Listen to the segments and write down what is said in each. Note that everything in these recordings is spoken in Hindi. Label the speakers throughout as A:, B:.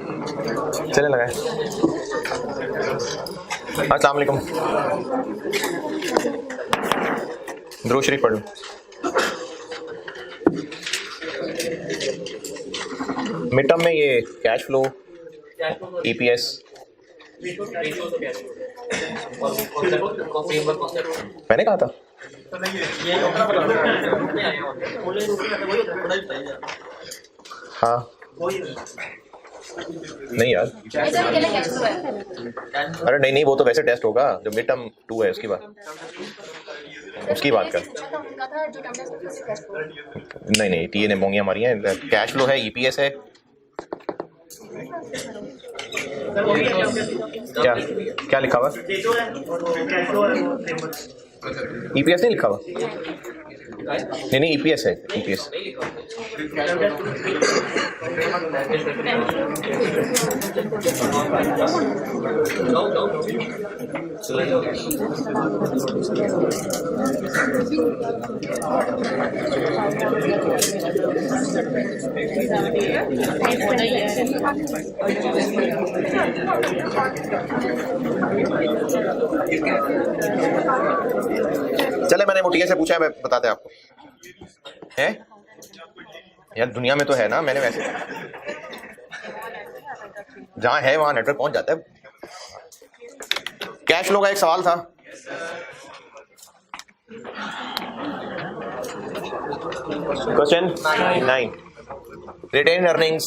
A: चले लगाए। अस्सलाम वालेकुम। दुरूद शरीफ पढ़ लो। मिड टर्म में ये कैश फ्लो, ईपीएस, मैंने कहा था। हाँ नहीं यार, अरे नहीं नहीं, वो तो वैसे टेस्ट होगा जो मिड टर्म 2 है उसकी बात कर। नहीं नहीं, टीए ने मोंगियां मारी हैं। कैश फ्लो है, ईपीएस है, क्या क्या लिखा हुआ? ईपीएस नहीं लिखा हुआ? नहीं नहीं, ईपीएस है, ईपीएस। चले, मैंने मुटिया से पूछा है, मैं बताते हैं आपको। है यार, दुनिया में तो है ना, मैंने वैसे जहां है वहां नेटवर्क पहुंच जाता है। कैश फ्लो का एक सवाल था। क्वेश्चन 9, रिटेन अर्निंग्स,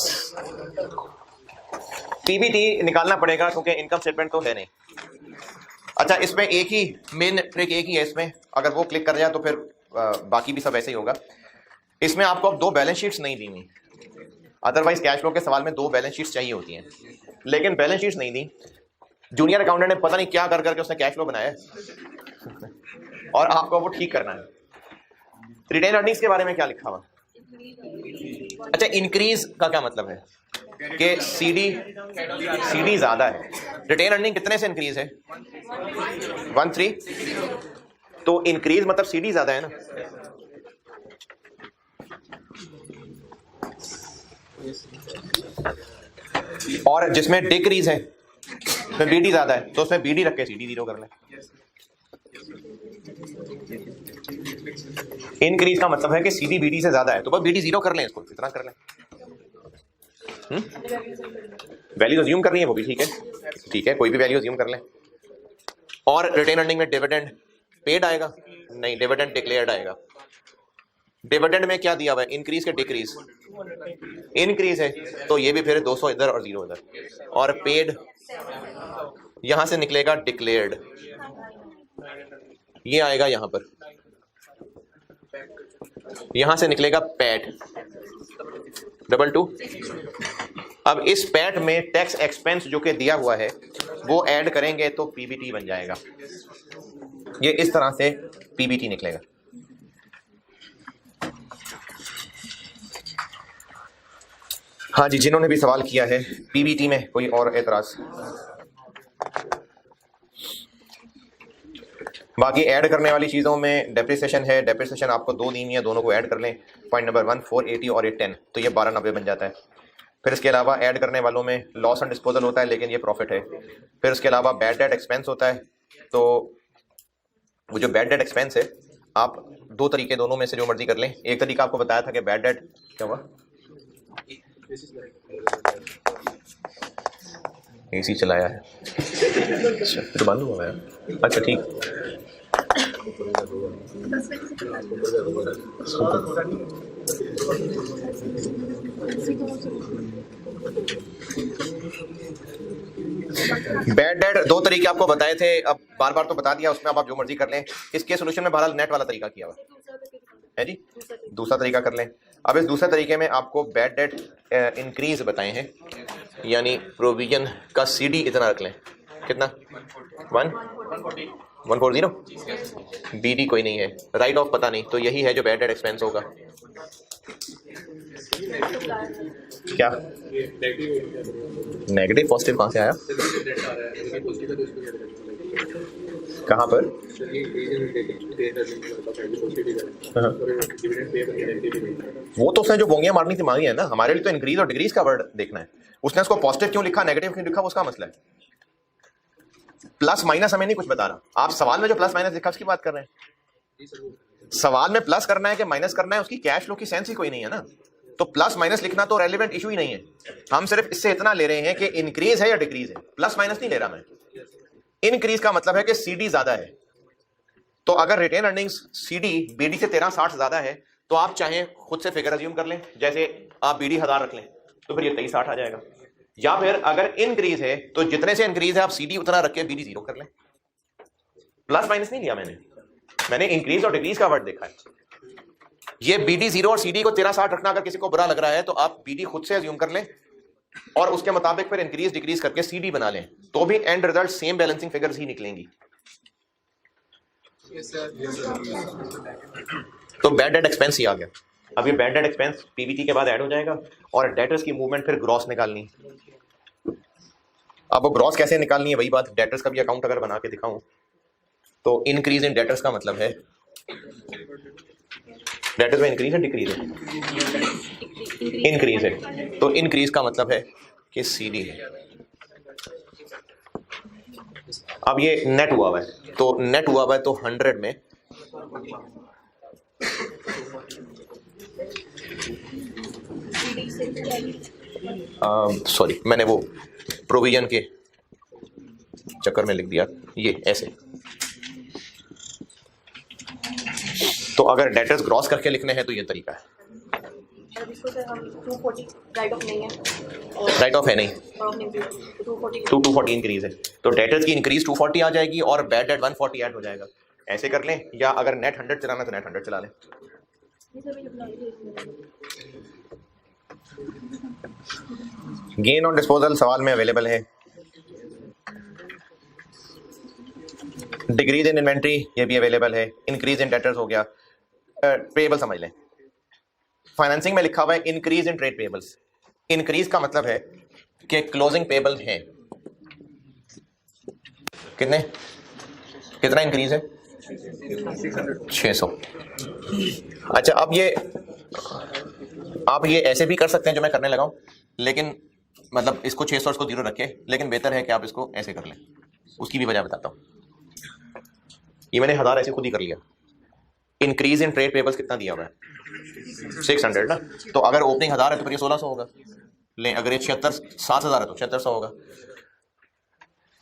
A: पीबीटी निकालना पड़ेगा क्योंकि इनकम स्टेटमेंट तो है नहीं। अच्छा, इसमें एक ही मेन ट्रिक एक ही है इसमें, अगर वो क्लिक कर जाए तो फिर बाकी भी सब ऐसे ही होगा। इसमें आपको अब 2 बैलेंस शीट्स नहीं दी हुई, अदरवाइज कैश फ्लो के सवाल में 2 बैलेंस शीट्स चाहिए होती हैं, लेकिन बैलेंस शीट्स नहीं दी। जूनियर अकाउंटेंट ने पता नहीं क्या कर करके उसने कैश फ्लो बनाया है और आपको वो ठीक करना है। रिटेन अर्निंग्स के बारे में क्या लिखा हुआ? अच्छा, इंक्रीज का क्या मतलब है कि सीडी ज्यादा है। रिटेन अर्निंग कितने से इंक्रीज है? 13। तो इंक्रीज मतलब सीडी ज्यादा है ना। और जिसमें डिक्रीज है उसमें बीडी ज्यादा है, तो उसमें बीडी रख के सीडी 0 कर ले। इंक्रीज का मतलब है कि सीडी बीडी से ज्यादा है, तो बस बीडी 0 कर लें, इसको इतना कर लें। वैल्यू अज्यूम करनी है, वो भी ठीक है, कोई भी वैल्यू अज्यूम कर लें। और रिटेन अर्निंग में डिविडेंड पेड आएगा? नहीं, डिविडेंड डिक्लेयर्ड आएगा। डिविडेंड में क्या दिया हुआ है? इंक्रीज के डिक्रीज? इंक्रीज है, तो ये भी फिर 200 इधर और 0 इधर। और पेड यहां से निकलेगा डिक्लेयर्ड, ये आएगा यहां पर, यहां से निकलेगा पैट 22। अब इस पैट में टैक्स एक्सपेंस जो कि दिया हुआ है वो ऐड करेंगे तो पीबीटी बन जाएगा। ये इस तरह से पीबीटी निकलेगा। हाँ जी, जिन्होंने भी सवाल किया है पीबीटी में कोई और एतराज? बाकी ऐड करने वाली चीज़ों में डेप्रिसिएशन है, डेप्रिसिएशन आपको 2 दी हुई है, दोनों को ऐड कर लें। पॉइंट नंबर 1 480 और ये 10, तो ये 1290 बन जाता है। फिर इसके अलावा ऐड करने वालों में लॉस एंड डिस्पोजल होता है, लेकिन ये प्रॉफिट है। फिर उसके अलावा बैड डेट एक्सपेंस होता है, तो वो जो बैड डेट एक्सपेंस है आप 2 तरीके, दोनों में से जो मर्जी कर लें। एक तरीका आपको बताया था कि बैड डेट क्या हुआ, एसी चलाया है, अच्छा तो बंद हुआ है, अच्छा ठीक। बैड डेट 2 तरीके आपको बताए थे, अब बार बार तो बता दिया, उसमें अब आप जो मर्जी कर लें। इसके सोल्यूशन में बहरहाल नेट वाला तरीका किया हुआ है जी, दूसरा तरीका कर लें। अब इस दूसरे तरीके में आपको बैड डेट इंक्रीज बताए हैं, यानी प्रोविजन का सीडी इतना रख लें, कितना 140, बीडी कोई नहीं है, राइट ऑफ पता नहीं, तो यही है जो बैड डेट एक्सपेंस होगा। क्या नेगेटिव पॉजिटिव कहाँ से आया? कहाँ पर? वो तो उसने जो बोंगियां मारनी थी मांगी है ना, हमारे लिए तो इंक्रीज और डिक्रीज का वर्ड देखना है। उसने उसको पॉजिटिव क्यों लिखा, नेगेटिव क्यों लिखा, वो उसका मसला है। प्लस माइनस हमें नहीं कुछ बता रहा। आप सवाल में जो प्लस माइनस लिखा उसकी बात कर रहे हैं। सवाल में प्लस करना है कि माइनस करना है, उसकी कैश फ्लो की सेंस ही कोई नहीं है ना। तो प्लस माइनस लिखना तो रेलेवेंट इशू ही नहीं है। हम सिर्फ इससे इतना ले रहे हैं कि इंक्रीज है या डिक्रीज है, प्लस माइनस नहीं ले रहा मैं। इंक्रीज का मतलब है कि सीडी ज्यादा है। तो अगर रिटेन अर्निंग्स सीडी बीडी से 1360 ज्यादा है तो आप चाहें खुद से फिगर अज्यूम कर लें, जैसे आप बीडी 1000 रख लें तो फिर ये 2360 आ जाएगा। या फिर अगर इंक्रीज है तो जितने से इंक्रीज है आप सीडी उतना रख के बीडी 0 कर लें। प्लस माइनस नहीं लिया मैंने इंक्रीज और डिक्रीज का वर्ड देखा है। ये बीडी 0 और सीडी को 1360 रखना अगर किसी को बुरा लग रहा है तो आप बीडी खुद से अज्यूम कर लें और उसके मुताबिक फिर इंक्रीज डिक्रीज करके सीडी बना लें, तो भी end result same balancing figures ही निकलेंगी। तो बैड डेट एक्सपेंस ही आ गया। अब ये बैड डेट एक्सपेंस पीबीटी के बाद ऐड हो जाएगा और डेटर्स की मूवमेंट फिर ग्रॉस निकालनी। अब वो ग्रॉस कैसे निकालनी है, वही बात। डेटर्स का भी अकाउंट अगर बना के दिखाऊं तो इंक्रीज इन डेटर्स का मतलब है, डेटर्स में इंक्रीज है डिक्रीज है, इंक्रीज है, तो इंक्रीज का मतलब है कि सीडी है। अब ये नेट हुआ है, तो नेट हुआ है तो 100 में सॉरी मैंने वो प्रोविजन के चक्कर में लिख दिया ये ऐसे। तो अगर डेटर्स ग्रॉस करके लिखने हैं तो ये तरीका है। राइट ऑफ है नहीं, 240 इंक्रीज है तो डेटर्स की इंक्रीज 240 आ जाएगी और बैड डेट 140 ऐड हो जाएगा। ऐसे कर लें, या अगर नेट 100 चलाना तो नेट 100 चला लें। गेन ऑन डिस्पोजल सवाल में अवेलेबल है। डिक्रीज इन इन्वेंट्री ये भी अवेलेबल है। इंक्रीज इन डेटर्स हो गया। पेएबल समझ लें, फाइनेंसिंग में लिखा हुआ है increase in trade payables. Increase का मतलब है कि क्लोजिंग पेएबल है कितना इंक्रीज है 600। अच्छा अब ये आप ये ऐसे भी कर सकते हैं जो मैं करने लगा हूं, लेकिन मतलब इसको 600 इसको 0 रखें, लेकिन बेहतर है कि आप इसको ऐसे कर लें। उसकी भी वजह बताता हूं। ये मैंने 1000 ऐसे खुद ही कर लिया। इंक्रीज इन ट्रेड पेबल्स कितना दिया हुआ है 600 ना, तो अगर ओपनिंग 1000 है तो फिर ये 1600 होगा। ले अगर ये 7000 है तो 7600 होगा।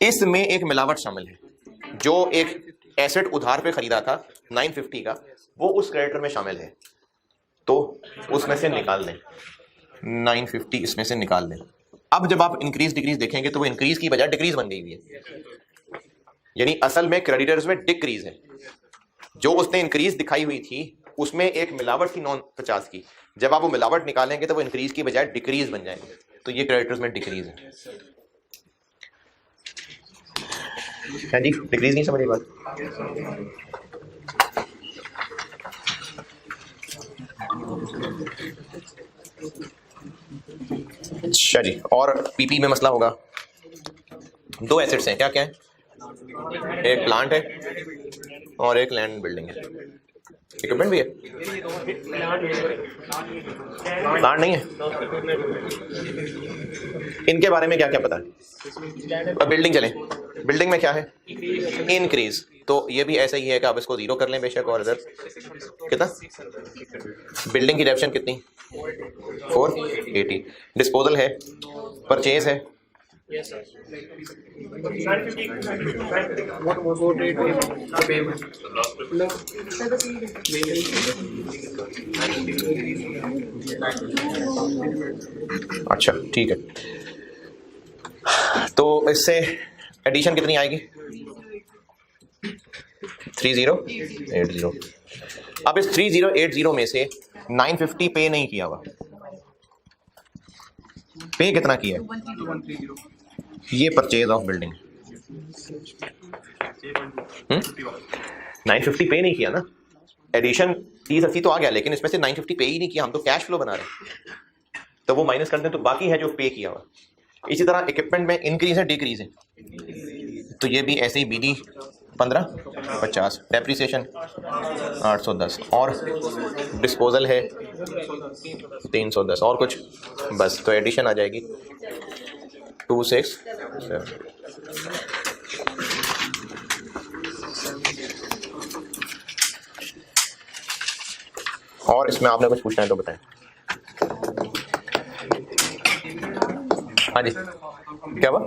A: इसमें एक मिलावट शामिल है, जो एक एसेट उधार पे खरीदा था 950 का, वो उस क्रेडिटर में शामिल है, तो उसमें से निकाल दें 950, इसमें से निकाल दें। अब जब आप इंक्रीज डिक्रीज देखेंगे तो वो इंक्रीज की बजाय डिक्रीज बन गई हुई है, यानी असल में क्रेडिटर्स में डिक्रीज है। जो उसने इंक्रीज दिखाई हुई थी उसमें एक मिलावट थी 950 की, जब आप वो मिलावट निकालेंगे तो वो इंक्रीज की बजाय डिक्रीज बन जाएंगे, तो ये क्रेडिटर्स में डिक्रीज है। हाँ जी, डिक्रीज नहीं समझ बात। अच्छा जी, और पीपी में मसला होगा। 2 एसेट्स हैं, क्या क्या है, एक प्लांट है और एक लैंड बिल्डिंग है। इक्विपमेंट भी है, प्लांट नहीं है। इनके बारे में क्या क्या पता है। अब बिल्डिंग चलें, बिल्डिंग में क्या है इंक्रीज, तो ये भी ऐसा ही है कि आप इसको 0 कर लें बेशक। और इधर कितना बिल्डिंग की डेप्शन कितनी 480। डिस्पोजल है, परचेज है, अच्छा ठीक है। तो इससे एडिशन कितनी आएगी 3080। अब इस 3080 में से 950 पे नहीं किया हुआ, पे कितना किया है, ये परचेज ऑफ बिल्डिंग 950 पे नहीं किया ना। एडिशन 3080 तो आ गया, लेकिन इसमें से 950 पे ही नहीं किया, हम तो कैश फ्लो बना रहे हैं, तो वो माइनस कर दें तो बाकी है जो पे किया हुआ। इसी तरह इक्विपमेंट में इंक्रीज है डिक्रीज है, तो ये भी ऐसे ही बीडी 1550, डेप्रिसिएशन 810, और डिस्पोजल है 310 और कुछ बस, तो एडिशन आ जाएगी 267। और इसमें आपने कुछ पूछना है तो बताएं। हाँ जी, क्या हुआ?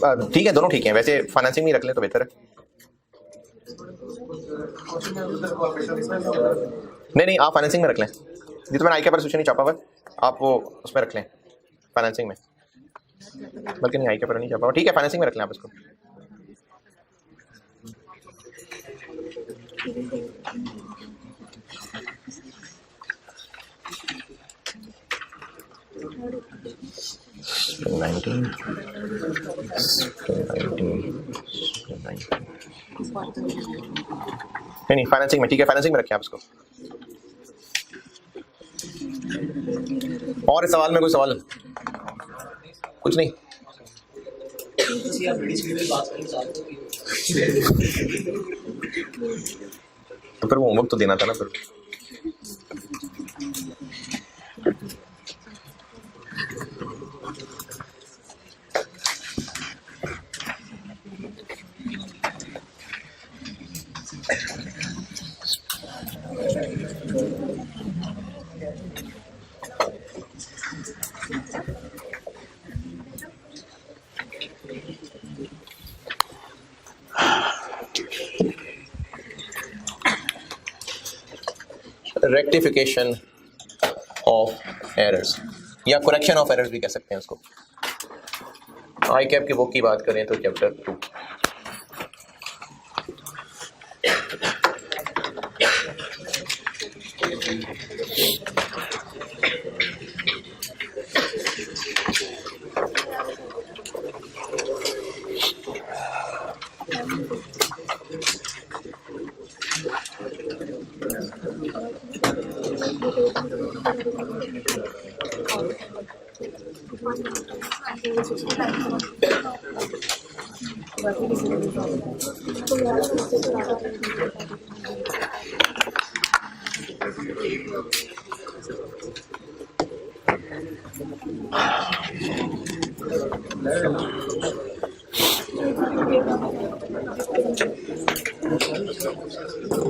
A: हाँ ठीक है, दोनों ठीक है, वैसे फाइनेंसिंग में रख लें तो बेहतर है। नहीं, आप फाइनेंसिंग में रख लें, ये तो मैंने आई के पर सूचना नहीं छापा हुआ, आप वो उसमें रख लें फाइनेंसिंग में, बल्कि नहीं आई के पर नहीं छापा हुआ, ठीक है फाइनेंसिंग में रख लें आप इसको। नहीं फाइनेंसिंग में, ठीक है फाइनेंसिंग में रखें आप इसको। और इस सवाल में कोई सवाल? कुछ नहीं। तो फिर वो होमवर्क तो देना था ना फिर। रेक्टिफिकेशन ऑफ एरर्स या करेक्शन ऑफ एरर्स भी कह सकते हैं उसको। आई कैप की बुक की बात करें तो चैप्टर 2।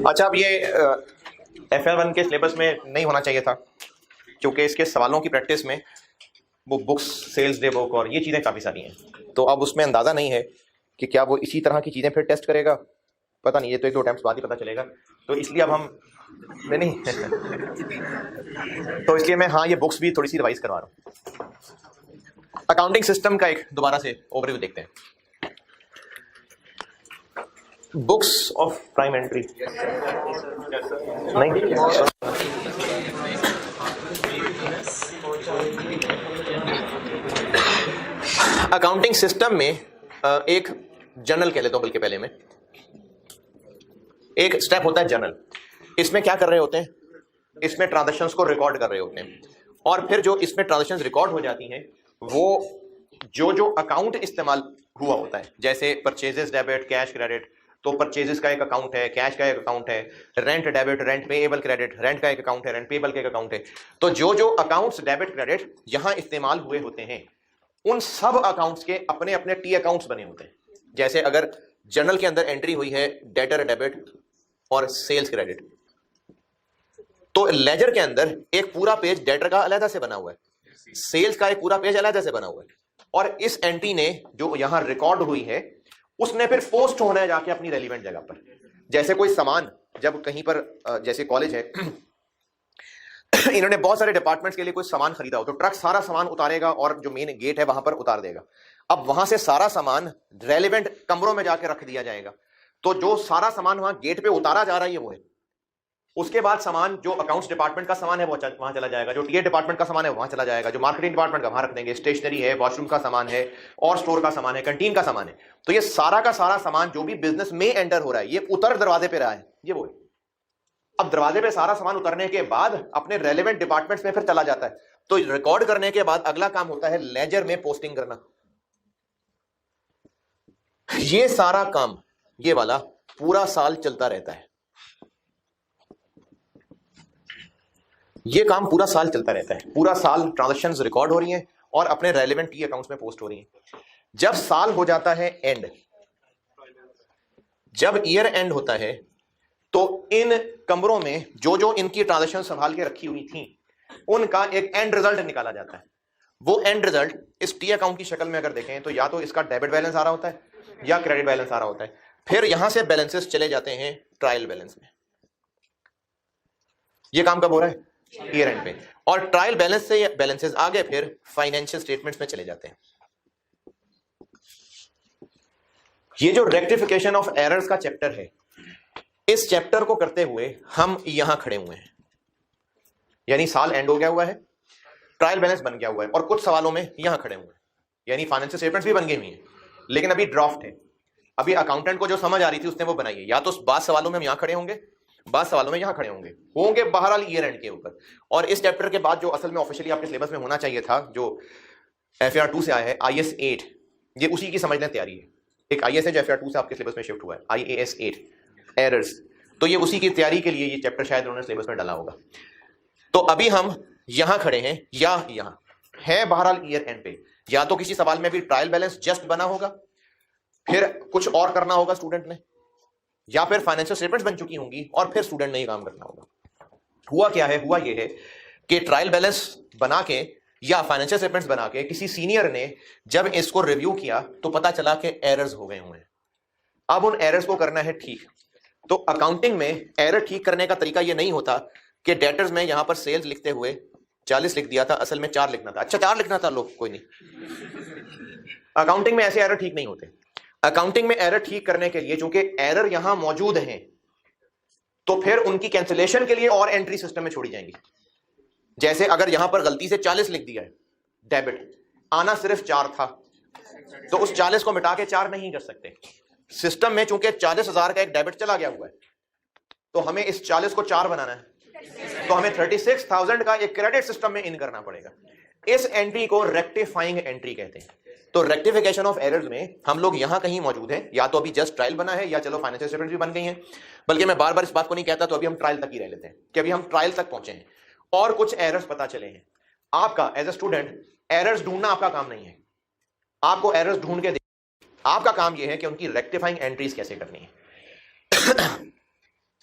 A: अच्छा, अब ये FL1 के सिलेबस में नहीं होना चाहिए था, क्योंकि इसके सवालों की प्रैक्टिस में वो बुक्स, सेल्स डे बुक और ये चीज़ें काफ़ी सारी हैं, तो अब उसमें अंदाज़ा नहीं है कि क्या वो इसी तरह की चीज़ें फिर टेस्ट करेगा, पता नहीं, ये तो एक दो अटेम्प्ट्स बाद ही पता चलेगा। तो इसलिए अब हम नहीं तो इसलिए मैं हाँ ये बुक्स भी थोड़ी सी रिवाइज करवा रहा हूँ। अकाउंटिंग सिस्टम का एक दोबारा से ओवरव्यू देखते हैं। बुक्स ऑफ प्राइम एंट्री नहीं, अकाउंटिंग सिस्टम में एक जर्नल कह लेता हूं, बल्कि पहले में एक स्टेप होता है जर्नल। इसमें क्या कर रहे होते हैं, इसमें ट्रांजैक्शंस को रिकॉर्ड कर रहे होते हैं, और फिर जो इसमें ट्रांजैक्शंस रिकॉर्ड हो जाती हैं वो जो अकाउंट इस्तेमाल हुआ होता है, जैसे परचेजेस डेबिट, कैश क्रेडिट, तो परचेजेस का एक अकाउंट है, कैश का एक अकाउंट है, rent debit, rent payable credit, rent का एक अकाउंट है, रेंट पेएबल का एक अकाउंट है। तो जो अकाउंट्स डेबिट क्रेडिट यहां इस्तेमाल हुए होते हैं उन सब अकाउंट्स के अपने अपने टी अकाउंट्स बने होते हैं। जैसे अगर जर्नल के अंदर एंट्री हुई है डेटर डेबिट और सेल्स क्रेडिट, तो लेजर के अंदर एक पूरा पेज डेटर का अलग से बना हुआ है, सेल्स का एक पूरा पेज अलग से बना हुआ है, और इस एंट्री ने जो यहां रिकॉर्ड हुई है उसने फिर पोस्ट होना है जाके अपनी रेलिवेंट जगह पर। जैसे कोई सामान जब कहीं पर, जैसे कॉलेज है इन्होंने बहुत सारे डिपार्टमेंट्स के लिए कोई सामान खरीदा हो, तो ट्रक सारा सामान उतारेगा और जो मेन गेट है वहां पर उतार देगा। अब वहां से सारा सामान रेलिवेंट कमरों में जाके रख दिया जाएगा, तो जो सारा सामान वहां गेट पे उतारा जा रहा है वो है। उसके बाद सामान जो अकाउंट्स डिपार्टमेंट का सामान है वो वहां चला जाएगा, जो टीए डिपार्टमेंट का सामान है वहां चला जाएगा, जो मार्केटिंग डिपार्टमेंट का वहां रख देंगे, स्टेशनरी है, वॉशरूम का सामान है, और स्टोर का सामान है, कैंटीन का सामान है। तो ये सारा का सारा सामान जो भी बिजनेस में एंटर हो रहा है ये उतर दरवाजे पे रहा है, ये वो है। अब दरवाजे पे सारा सामान उतरने के बाद अपने रेलेवेंट डिपार्टमेंट्स में फिर चला जाता है, तो रिकॉर्ड करने के बाद अगला काम होता है लेजर में पोस्टिंग करना। ये सारा काम, ये वाला पूरा साल चलता रहता है। ये काम पूरा साल चलता रहता है, पूरा साल ट्रांजैक्शंस रिकॉर्ड हो रही हैं और अपने रेलेवेंट टी अकाउंट्स में पोस्ट हो रही हैं। जब साल हो जाता है एंड, जब ईयर एंड होता है, तो इन कमरों में जो जो इनकी ट्रांजैक्शन संभाल के रखी हुई थी उनका एक एंड रिजल्ट निकाला जाता है। वो एंड रिजल्ट इस टी अकाउंट की शक्ल में अगर देखें तो या तो इसका डेबिट बैलेंस आ रहा होता है या क्रेडिट बैलेंस आ रहा होता है। फिर यहां से बैलेंसेस चले जाते हैं ट्रायल बैलेंस में। ये काम कब हो रहा है? ईयर एंड पे। और ट्रायल बैलेंस से बैलेंसेस आगे फिर फाइनेंशियल स्टेटमेंट्स में चले जाते हैं। ये जो रेक्टिफिकेशन ऑफ एरर्स का चैप्टर है, इस चैप्टर को करते हुए हम यहां खड़े हुए हैं, यानी साल एंड हो गया हुआ है, ट्रायल बैलेंस बन गया हुआ है और कुछ सवालों में यहां खड़े हुए हैं, यानी फाइनेंशियल स्टेटमेंट्स भी बन गई हुई हैं, लेकिन अभी ड्राफ्ट है। अभी अकाउंटेंट को जो समझ आ रही थी उसने वो बनाई है। या तो बाद सवालों में हम यहां खड़े होंगे, बाद सवालों में यहां खड़े होंगे बहरहाल ईयर एंड के ऊपर। और इस चैप्टर के बाद जो असल में ऑफिशियली आपके सिलेबस में होना चाहिए था, जो FAR 2 से आया है, IAS 8, ये उसी की समझने तैयारी है। एक IAS है जो FAR 2 से आपके सिलेबस में शिफ्ट हुआ है, IAS 8 एरर्स, तो ये उसी की तैयारी के लिए ये चैप्टर शायद उन्होंने सिलेबस में डाला होगा। तो अभी हम यहां खड़े हैं या यहां है, बहरहाल ईयर एंड पे। या तो किसी सवाल में भी ट्रायल बैलेंस जस्ट बना होगा, फिर कुछ और करना होगा स्टूडेंट ने, या फिर फाइनेंशियल स्टेटमेंट्स बन चुकी होंगी और फिर स्टूडेंट ने ये काम करना होगा। हुआ क्या है? हुआ ये है कि ट्रायल बैलेंस बना के या फाइनेंशियल स्टेटमेंट्स बना के किसी सीनियर ने जब इसको रिव्यू किया तो पता चला कि एरर्स हो गए हुए हैं। अब उन एरर्स को करना है ठीक। तो अकाउंटिंग में एरर ठीक करने का तरीका ये नहीं होता कि डेटर्स में यहां पर सेल्स लिखते हुए 40 लिख दिया था, असल में 4 लिखना था। अच्छा 4 लिखना था, लोग कोई नहीं। अकाउंटिंग में ऐसे एरर ठीक नहीं होते। अकाउंटिंग में एरर ठीक करने के लिए, चूंकि एरर यहां मौजूद हैं, तो फिर उनकी कैंसिलेशन के लिए और एंट्री सिस्टम में छोड़ी जाएंगी। जैसे अगर यहां पर गलती से 40 लिख दिया है डेबिट, आना सिर्फ 4 था, तो उस 40 को मिटा के 4 नहीं कर सकते। सिस्टम में चूंकि 40,000 का एक डेबिट चला गया हुआ है, तो हमें इस 40 को 4 बनाना है, तो हमें 36,000 का एक क्रेडिट सिस्टम में इन करना पड़ेगा। इस एंट्री को रेक्टिफाइंग एंट्री कहते हैं। तो रेक्टिफिकेशन ऑफ एरर्स में हम लोग यहां कहीं मौजूद हैं, या तो अभी जस्ट ट्रायल बना है या चलो फाइनेंशियल स्टेटमेंट भी बन गई हैं। बल्कि मैं बार बार इस बात को नहीं कहता, तो अभी हम ट्रायल तक ही रह लेते हैं कि अभी हम ट्रायल तक पहुंचे हैं और कुछ एरर्स पता चले हैं। आपका एज ए स्टूडेंट एरर्स ढूंढना आपका काम नहीं है। आपको एरर्स ढूंढ के आपका काम यह है कि उनकी रेक्टिफाइंग एंट्रीज कैसे करनी है।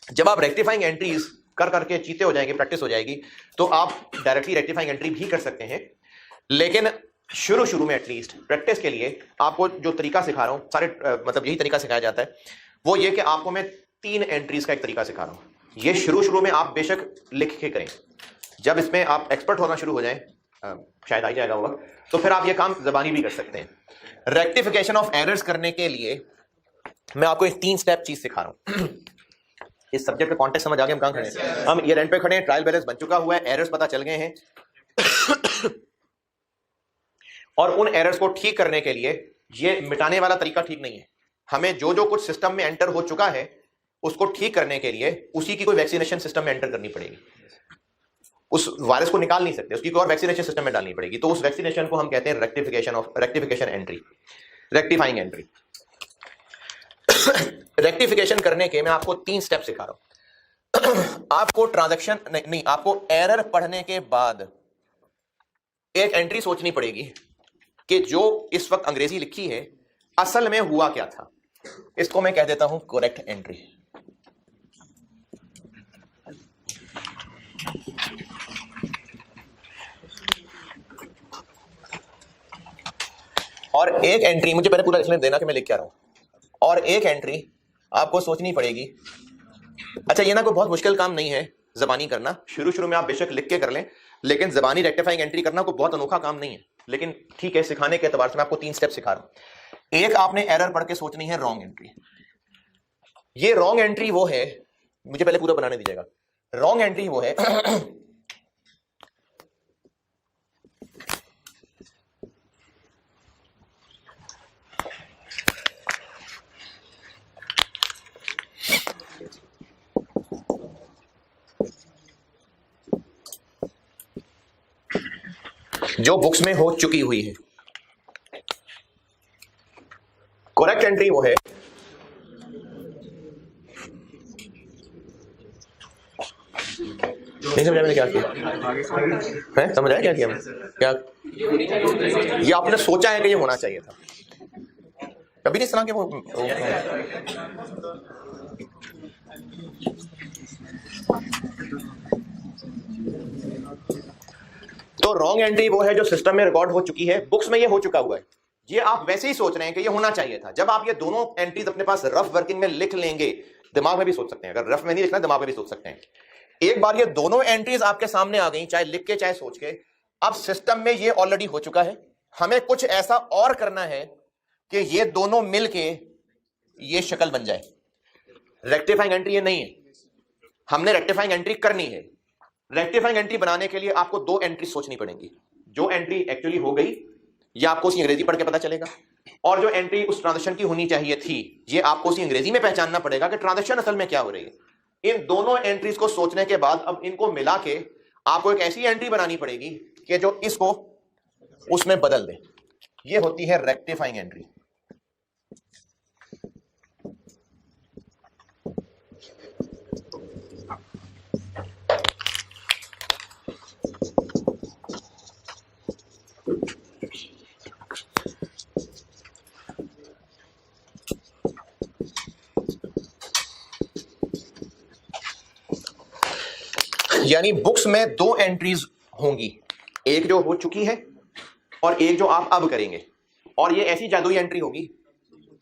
A: जब आप रेक्टिफाइंग एंट्रीज कर करके चीते हो जाएंगे, प्रैक्टिस हो जाएगी, तो आप डायरेक्टली रेक्टिफाइंग एंट्री भी कर सकते हैं। लेकिन शुरू में एटलीस्ट प्रैक्टिस के लिए आपको जो तरीका सिखा रहा हूं, सारे मतलब यही तरीका सिखाया जाता है, वो ये कि आपको मैं 3 एंट्रीज का एक तरीका सिखा रहा हूं। ये शुरू में आप बेशक लिख के करें, जब इसमें आप एक्सपर्ट होना शुरू हो जाएं, शायद आ ही जाएगा होगा, तो फिर आप ये काम जबानी भी कर सकते हैं। रेक्टिफिकेशन ऑफ एरर्स करने के लिए मैं आपको एक 3 स्टेप चीज सिखा रहा हूं। इस सब्जेक्ट का कॉन्टेक्स्ट समझ आ गया हम कहां खड़े हैं? हम ईयर एंड पे खड़े हैं, ट्रायल बैलेंस बन चुका हुआ है, एरर्स पता चल गए हैं और उन एरर्स को ठीक करने के लिए ये मिटाने वाला तरीका ठीक नहीं है। हमें जो जो कुछ सिस्टम में एंटर हो चुका है उसको ठीक करने के लिए उसी की कोई वैक्सीनेशन सिस्टम में एंटर करनी पड़ेगी। उस वायरस को निकाल नहीं सकते, उसकी कोई और वैक्सीनेशन सिस्टम में डालनी पड़ेगी। तो उस वैक्सीनेशन को हम कहते हैं rectification entry, rectifying entry. Rectification करने के मैं आपको 3 स्टेप सिखा रहा हूं। आपको ट्रांजैक्शन नहीं, आपको एरर पढ़ने के बाद एक एंट्री सोचनी पड़ेगी कि जो इस वक्त अंग्रेजी लिखी है असल में हुआ क्या था। इसको मैं कह देता हूं करेक्ट एंट्री। और एक एंट्री, मुझे पहले पूरा लिखने देना कि मैं लिख क्या रहा हूं, और एक एंट्री आपको सोचनी पड़ेगी। अच्छा ये ना कोई बहुत मुश्किल काम नहीं है जबानी करना, शुरू में आप बेशक लिख के कर लें, लेकिन जबानी रेक्टिफाइंग एंट्री करना कोई बहुत अनोखा काम नहीं है। लेकिन ठीक है, सिखाने के एतबार से मैं आपको 3 स्टेप सिखा रहा हूं। एक, आपने एरर पढ़ के सोचनी है रॉन्ग एंट्री। ये रॉन्ग एंट्री वो है, मुझे पहले पूरा बनाने दीजिएगा। रॉन्ग एंट्री वो है जो बुक्स में हो चुकी हुई है। करेक्ट एंट्री वो है नहीं समझा मैंने क्या किया है? समझ आया क्या किया मैंने? क्या ये आपने सोचा है कि ये होना चाहिए था? कभी नहीं सुना कि वो तो रॉन्ग एंट्री वो है जो सिस्टम में रिकॉर्ड हो चुकी है, बुक्स में ये हो चुका हुआ है। ये आप वैसे ही सोच रहे हैं कि ये होना चाहिए था। जब आप ये दोनों एंट्रीज अपने पास रफ वर्किंग में लिख लेंगे, दिमाग में भी सोच सकते हैं, अगर रफ में नहीं लिखना दिमाग में भी सोच सकते हैं। एक बार ये दोनों एंट्रीज आपके सामने आ गई, चाहे लिख के चाहे सोच के, अब सिस्टम में ये ऑलरेडी हो चुका है। हमें कुछ ऐसा और करना है कि ये दोनों मिलके ये शक्ल बन जाए। रेक्टिफाइंग एंट्री ये नहीं है, हमने रेक्टिफाइंग एंट्री करनी है। रेक्टिफाइंग एंट्री बनाने के लिए आपको दो एंट्री सोचनी पड़ेंगी। जो एंट्री एक्चुअली हो गई ये आपको उसकी अंग्रेजी पढ़ के पता चलेगा, और जो एंट्री उस ट्रांजेक्शन की होनी चाहिए थी ये आपको उसकी अंग्रेजी में पहचानना पड़ेगा कि ट्रांजेक्शन असल में क्या हो रही है। इन दोनों एंट्रीज को सोचने के बाद अब इनको मिला के आपको एक ऐसी एंट्री बनानी पड़ेगी कि जो इसको उसमें बदल दे। ये होती है रेक्टिफाइंग एंट्री। यानी बुक्स में दो एंट्रीज होंगी, एक जो हो चुकी है और एक जो आप अब करेंगे। और ये ऐसी जादुई एंट्री होगी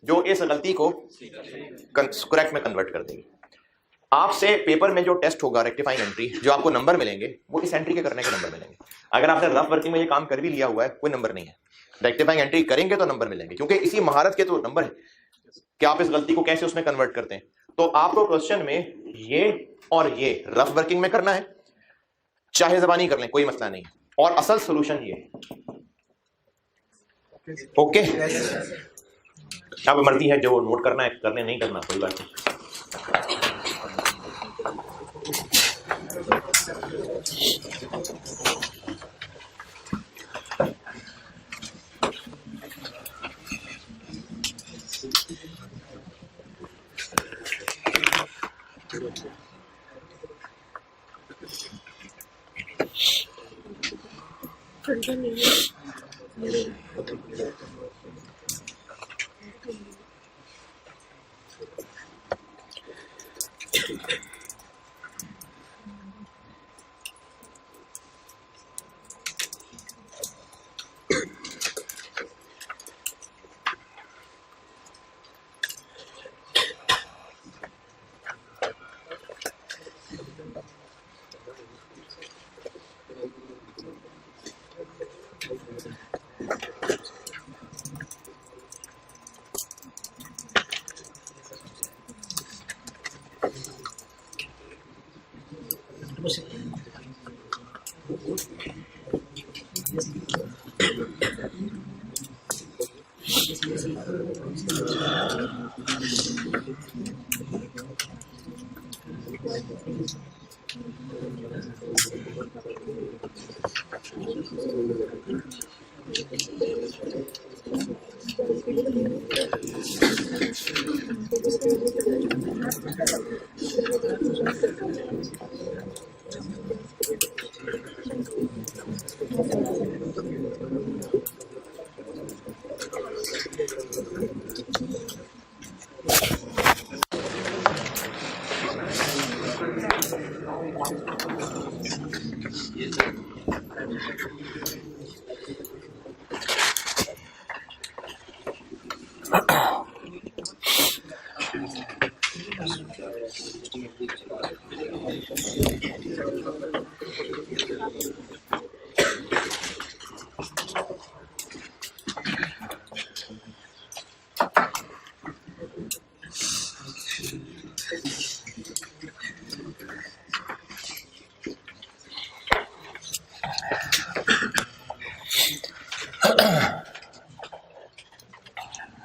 A: जो इस गलती को करेक्ट में कन्वर्ट कर देगी। आपसे पेपर में जो टेस्ट होगा रेक्टिफाइंग एंट्री, जो आपको नंबर मिलेंगे वो इस एंट्री के करने के नंबर मिलेंगे। अगर आपने रफ वर्किंग में ये काम कर भी लिया हुआ है कोई नंबर नहीं है, रेक्टिफाइंग एंट्री करेंगे तो नंबर मिलेंगे, क्योंकि इसी महारत के तो नंबर है कि आप इस गलती को कैसे उसमें कन्वर्ट करते हैं। तो आपको क्वेश्चन में ये और ये रफ वर्किंग में करना है, चाहे ज़बानी कर लें कोई मसला नहीं, और असल सोल्यूशन ये है। ओके, अब मर्जी है जो नोट करना है करने, नहीं करना कोई बात नहीं।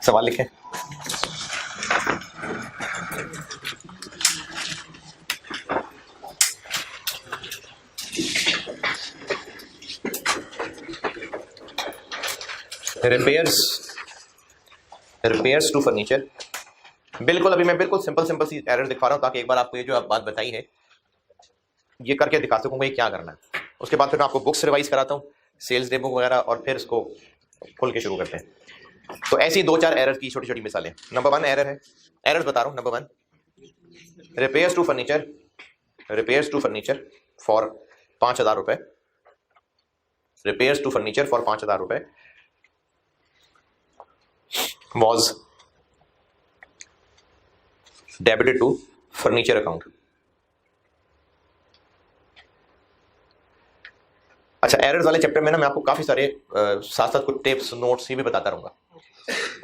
A: सवाल लिखें। रिपेयर्स टू फर्नीचर, बिल्कुल अभी मैं बिल्कुल सिंपल सी एरर दिखा रहा हूं ताकि एक बार आपको ये जो आप बात बताई है ये करके दिखा सकूंगा ये क्या करना है। उसके बाद फिर मैं आपको बुक्स रिवाइज कराता हूँ, सेल्स डे बुक वगैरह, और फिर इसको खोल के शुरू करते हैं। तो ऐसी 2-4 एरर की छोटी छोटी मिसालें। नंबर 1 एरर है, एरर्स बता रहा हूँ। Number 1, repairs to furniture for 5,000 रुपए। रिपेयर्स टू फर्नीचर फॉर 5,000 रुपए was debited to furniture account। अच्छा, एरर्स वाले चैप्टर में ना मैं आपको काफी सारे साथ साथ कुछ टिप्स नोट्स ये भी बताता रहूंगा,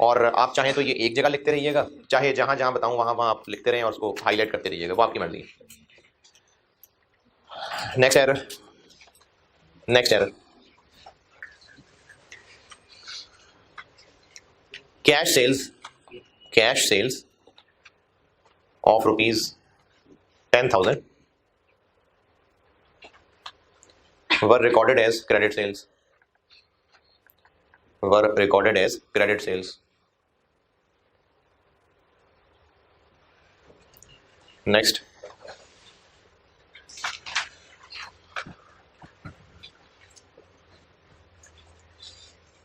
A: और आप चाहें तो ये एक जगह लिखते रहिएगा, चाहे जहां जहां बताऊं वहां वहां आप लिखते रहें और उसको हाईलाइट करते रहिएगा, वो आपकी मर्जी है। Next error, cash sales of rupees 10,000 were recorded as credit sales. Next,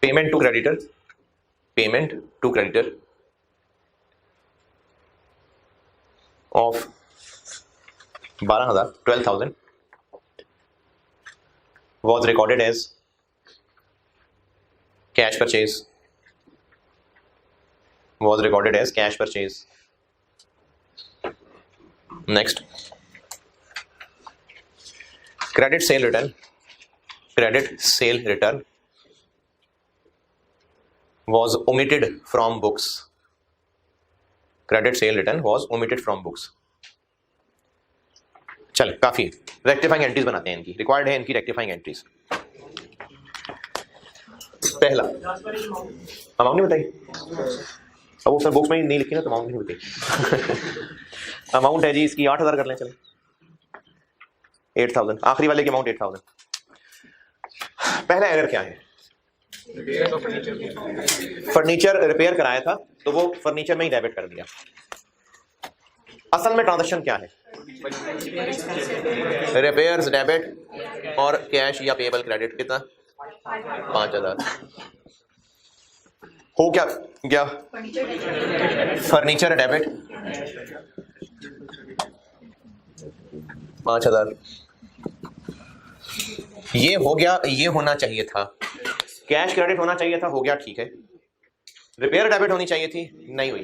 A: payment to creditor of 12,000 was recorded as cash purchase. Next, credit sale return was omitted from books. चल, काफी रेक्टिफाइंग एंट्रीज बनाते हैं, इनकी रिक्वायर्ड है, इनकी रेक्टिफाइंग एंट्रीज। पहला, अमाउंट नहीं बताई, अब वो सर बुक्स में नहीं लिखी ना तो अमाउंट नहीं बताई। अमाउंट है जी इसकी 8,000 कर लें, चले 8,000, आखिरी वाले की अमाउंट 8,000। पहला एरर क्या है, फर्नीचर रिपेयर कराया था तो वो फर्नीचर में ही डेबिट कर दिया। असल में ट्रांजैक्शन क्या है, रिपेयर्स डेबिट और कैश या पेबल क्रेडिट, कितना 5,000 हो क्या गया, फर्नीचर डेबिट 5,000, ये हो गया, ये होना चाहिए था, कैश क्रेडिट होना चाहिए था, हो गया ठीक है। रिपेयर डेबिट होनी चाहिए थी, नहीं हुई,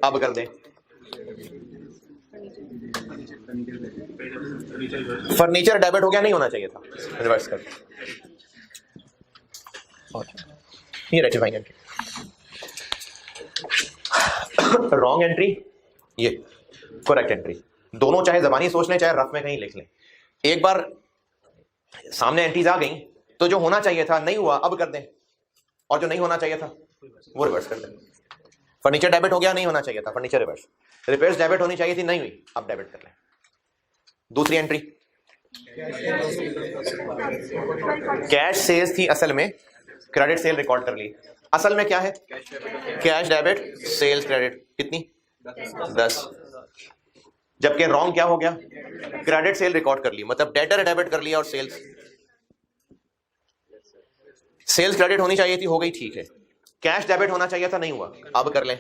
A: अब कर दें। फर्नीचर डेबिट हो गया, नहीं होना चाहिए था, रिवर्स कर। ये रेक्टिफाइंग एंट्री, रॉन्ग एंट्री, ये करेक्ट एंट्री, दोनों चाहे जबानी सोच लें चाहे रफ में कहीं लिख लें। एक बार सामने एंट्रीज आ गई तो जो होना चाहिए था नहीं हुआ, अब कर दें, और जो नहीं होना चाहिए था वो रिवर्स कर दें। फर्नीचर डेबिट हो गया, नहीं होना चाहिए था, फर्नीचर रिवर्स। रिपेयर्स डेबिट होनी चाहिए थी, नहीं हुई, अब डेबिट कर लें। दूसरी एंट्री, कैश सेल्स थी असल में, क्रेडिट सेल रिकॉर्ड कर ली। असल में क्या है, कैश डेबिट सेल्स क्रेडिट, कितनी 10, जबकि रॉन्ग क्या हो गया, क्रेडिट सेल रिकॉर्ड कर ली, मतलब डेटर डेबिट कर लिया और सेल्स क्रेडिट होनी चाहिए थी, हो गई ठीक है। कैश डेबिट होना चाहिए था, नहीं हुआ, अब कर लें।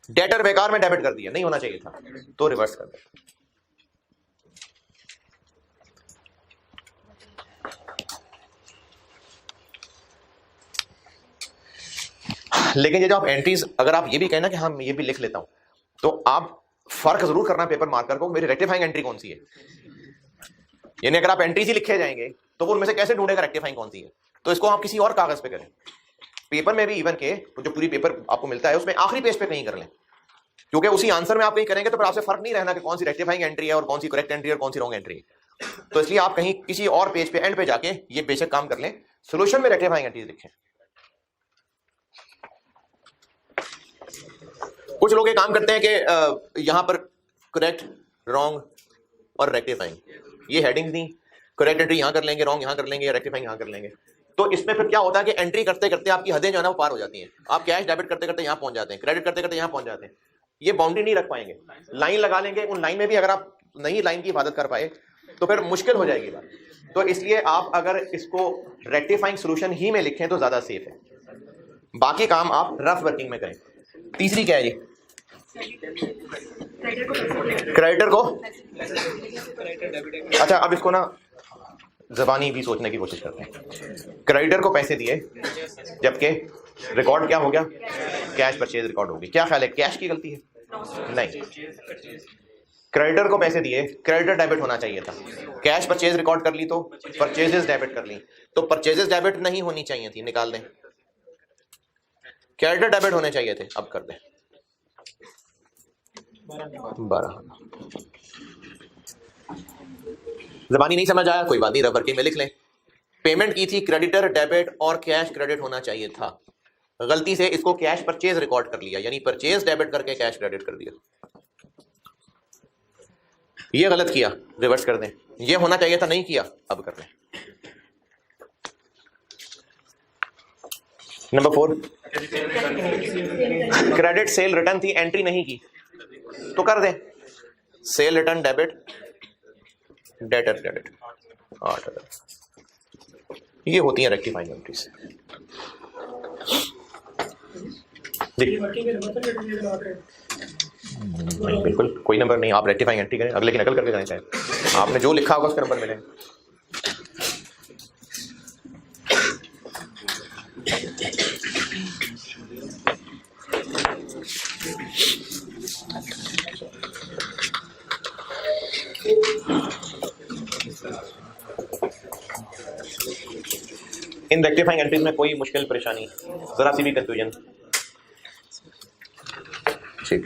A: डेटर बेकार में डेबिट कर दिया, नहीं होना चाहिए था, तो रिवर्स कर दें। लेकिन ये जो आप एंट्रीज, अगर आप ये भी कहना कि हाँ ये भी लिख लेता हूं, तो आप फर्क जरूर करना पेपर मार्कर को, मेरी रेक्टिफाइंग एंट्री कौन सी है। यानी अगर आप एंट्रीज ही लिखे जाएंगे तो वो उनमें से कैसे ढूंढेगा रेक्टिफाइंग कौन सी है, तो इसको आप किसी और कागज पे करें। पेपर में भी इवन के तो जो पूरी पेपर आपको मिलता है उसमें आखिरी पेज पे कहीं कर लें, क्योंकि उसी आंसर में आप कहीं करेंगे तो फिर आपसे फर्क नहीं रहना कि कौन सी रेक्टिफाइंग एंट्री है और कौन सी करेक्ट एंट्री है और कौन सी रॉन्ग एंट्री है। तो इसलिए आप कहीं किसी और पेज पे एंड पे जाके ये बेशक काम कर लें, सोल्यूशन में रेक्टिफाइंग एंट्रीज लिखें। कुछ लोग ये काम करते हैं कि यहां पर करेक्ट, रॉन्ग और रेक्टिफाइंग, ये हेडिंग्स दी, करेक्ट एंट्री यहां कर लेंगे, रॉन्ग यहां कर लेंगे, रेक्टिफाइंग यहां कर लेंगे। तो इसमें फिर क्या होता है कि एंट्री करते करते आपकी हदें जो है ना वो पार हो जाती हैं। आप कैश डेबिट करते करते यहां पहुंच जाते हैं, क्रेडिट करते करते यहां पहुंच जाते हैं, ये बाउंड्री नहीं रख पाएंगे। लाइन लगा लेंगे, उन लाइन में भी अगर आप नहीं लाइन की हिफाजत कर पाए तो फिर मुश्किल हो जाएगी बात। तो इसलिए आप अगर इसको रेक्टिफाइंग सोल्यूशन ही में लिखें तो ज्यादा सेफ है, बाकी काम आप रफ वर्किंग में करें। तीसरी क्या है जी? क्रेडिटर को, अच्छा अब इसको ना जबानी भी सोचने की कोशिश करते हैं। क्रेडिटर को पैसे दिए जबकि रिकॉर्ड क्या हो गया? कैश परचेज रिकॉर्ड होगी। क्या ख्याल है कैश की गलती है? नहीं, क्रेडिटर को पैसे दिए, क्रेडिटर डेबिट होना चाहिए था। कैश परचेज रिकॉर्ड कर ली तो परचेजेस डेबिट कर ली, तो परचेजेस डेबिट नहीं होनी चाहिए थी, निकाल दें। क्रेडिटर डेबिट होने चाहिए थे, अब कर दें 12। जबानी नहीं समझ आया, कोई बात नहीं, रबर के में लिख लें। पेमेंट की थी, क्रेडिटर डेबिट और कैश क्रेडिट होना चाहिए था। गलती से इसको कैश परचेज रिकॉर्ड कर लिया, यानी परचेज डेबिट करके कैश क्रेडिट कर दिया। ये गलत किया, रिवर्स कर दें। ये होना चाहिए था, नहीं किया, अब कर दें। नंबर 4, क्रेडिट सेल रिटर्न थी, एंट्री नहीं की तो कर दें cell return debit, debtor credit. ये होती है रेक्टिफाइंग एंट्रीज। नहीं बिल्कुल कोई नंबर नहीं, आप रेक्टिफाइंग एंट्री करें, अगले की नकल करके जाना चाहें, आपने जो लिखा होगा उसके नंबर मिलेंगे। इन रेक्टिफाइंग एंट्रीज में कोई मुश्किल परेशानी, जरा सी भी कंफ्यूजन? ठीक,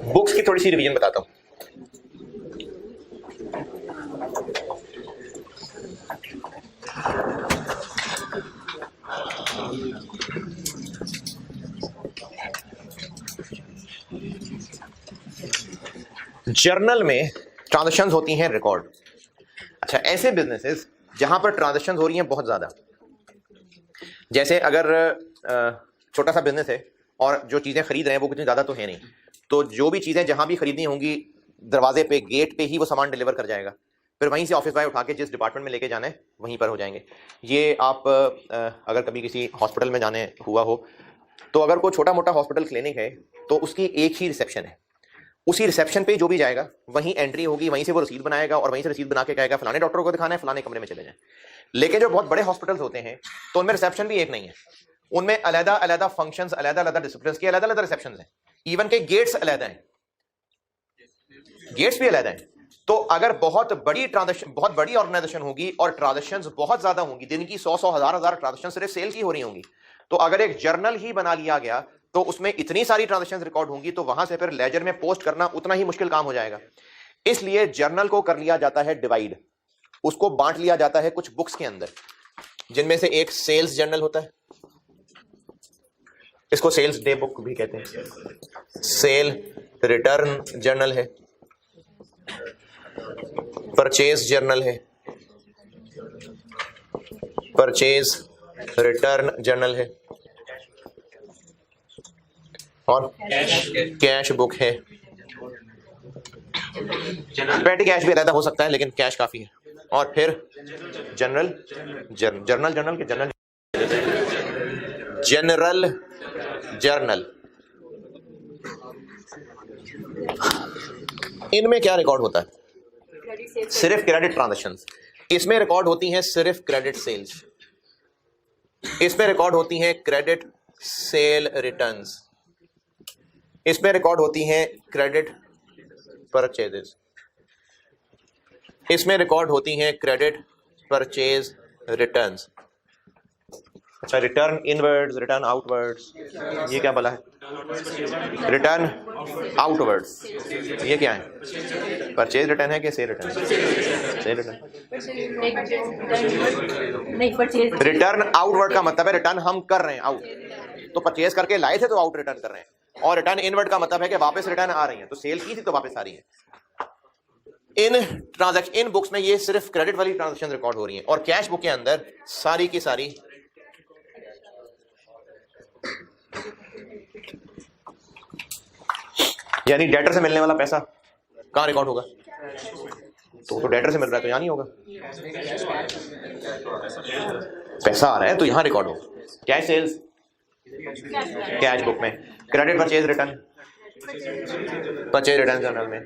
A: बुक्स की थोड़ी सी रिवीजन बताता हूं। जर्नल में ट्रांजैक्शंस होती हैं रिकॉर्ड। अच्छा, ऐसे बिजनेसेस जहां पर ट्रांजैक्शंस हो रही हैं बहुत ज्यादा, जैसे अगर छोटा सा बिजनेस है और जो चीजें खरीद रहे हैं वो कुछ ज्यादा तो है नहीं, तो जो भी चीजें जहां भी खरीदनी होंगी दरवाजे पे, गेट पे ही वो सामान डिलीवर कर जाएगा, फिर वहीं से ऑफिस बॉय उठा के जिस डिपार्टमेंट में लेके जाना है वहीं पर हो जाएंगे। ये आप अगर कभी किसी हॉस्पिटल में जाने हुआ हो तो अगर कोई छोटा मोटा हॉस्पिटल क्लिनिक है तो उसकी एक ही रिसेप्शन है, उसी रिसेप्शन पे जो भी जाएगा वहीं एंट्री होगी, वहीं से वो रसीद बनाएगा और वहीं से रसीद बना के कहेगा फलाने डॉक्टर को दिखाना है, फलाने कमरे में चले जाएं। लेकिन जो बहुत बड़े हॉस्पिटल्स होते हैं तो उनमें रिसेप्शन भी एक नहीं है, उनमें अलग अलग फंक्शंस, अलग अलग डिसिप्लिन के अलग अलग रिसेप्शन हैं, इवन के गेट्स अलग हैं, गेट्स भी अलग हैं। तो अगर बहुत बड़ी ट्रांजैक्शन, बहुत बड़ी ऑर्गेनाइजेशन होगी और ट्रांजैक्शंस बहुत ज्यादा होंगी, दिन की 100 हजार ट्रांजैक्शन सिर्फ सेल की हो रही होंगी, तो अगर एक जर्नल ही बना लिया गया तो उसमें इतनी सारी ट्रांजैक्शंस रिकॉर्ड होंगी तो वहां से फिर लेजर में पोस्ट करना उतना ही मुश्किल काम हो जाएगा। इसलिए जर्नल को कर लिया जाता है डिवाइड, उसको बांट लिया जाता है कुछ बुक्स के अंदर, जिनमें से एक सेल्स जर्नल होता है, इसको सेल्स डे बुक भी कहते हैं, सेल रिटर्न जर्नल है, परचेज जर्नल है, परचेज रिटर्न जर्नल है और कैश बुक है। पेटी कैश भी रहता हो सकता है लेकिन कैश काफी है। और फिर जनरल जर्नल जर्नल के जनरल जनरल जर्नल। इनमें क्या रिकॉर्ड होता है? सिर्फ क्रेडिट ट्रांजैक्शंस। इसमें रिकॉर्ड होती हैं सिर्फ क्रेडिट सेल्स। इसमें रिकॉर्ड होती हैं क्रेडिट सेल रिटर्न्स। इसमें रिकॉर्ड होती हैं क्रेडिट परचेजेस। इसमें रिकॉर्ड होती हैं क्रेडिट परचेज रिटर्न्स। अच्छा, रिटर्न इनवर्ड्स, रिटर्न आउटवर्ड्स, ये क्या बोला है? रिटर्न आउटवर्ड्स, ये क्या है? परचेज रिटर्न है कि cell return? Cell return. Return outward का मतलब है रिटर्न हम कर रहे हैं आउट, तो परचेज करके लाए थे तो आउट रिटर्न कर रहे हैं। और रिटर्न इनवर्ड का मतलब है कि वापस रिटर्न आ रही है, तो सेल की थी तो वापस आ रही है। इन बुक्स में ये सिर्फ क्रेडिट वाली ट्रांजैक्शन रिकॉर्ड हो रही है और कैश बुक के अंदर सारी की सारी यानी डेटर से मिलने वाला पैसा कहां रिकॉर्ड होगा? तो डेटर से मिल रहा है तो यहां नहीं होगा। पैसा आ रहा है तो यहां रिकॉर्ड होगा। कैश सेल्स कैश बुक में, credit purchase return purchase return journal में,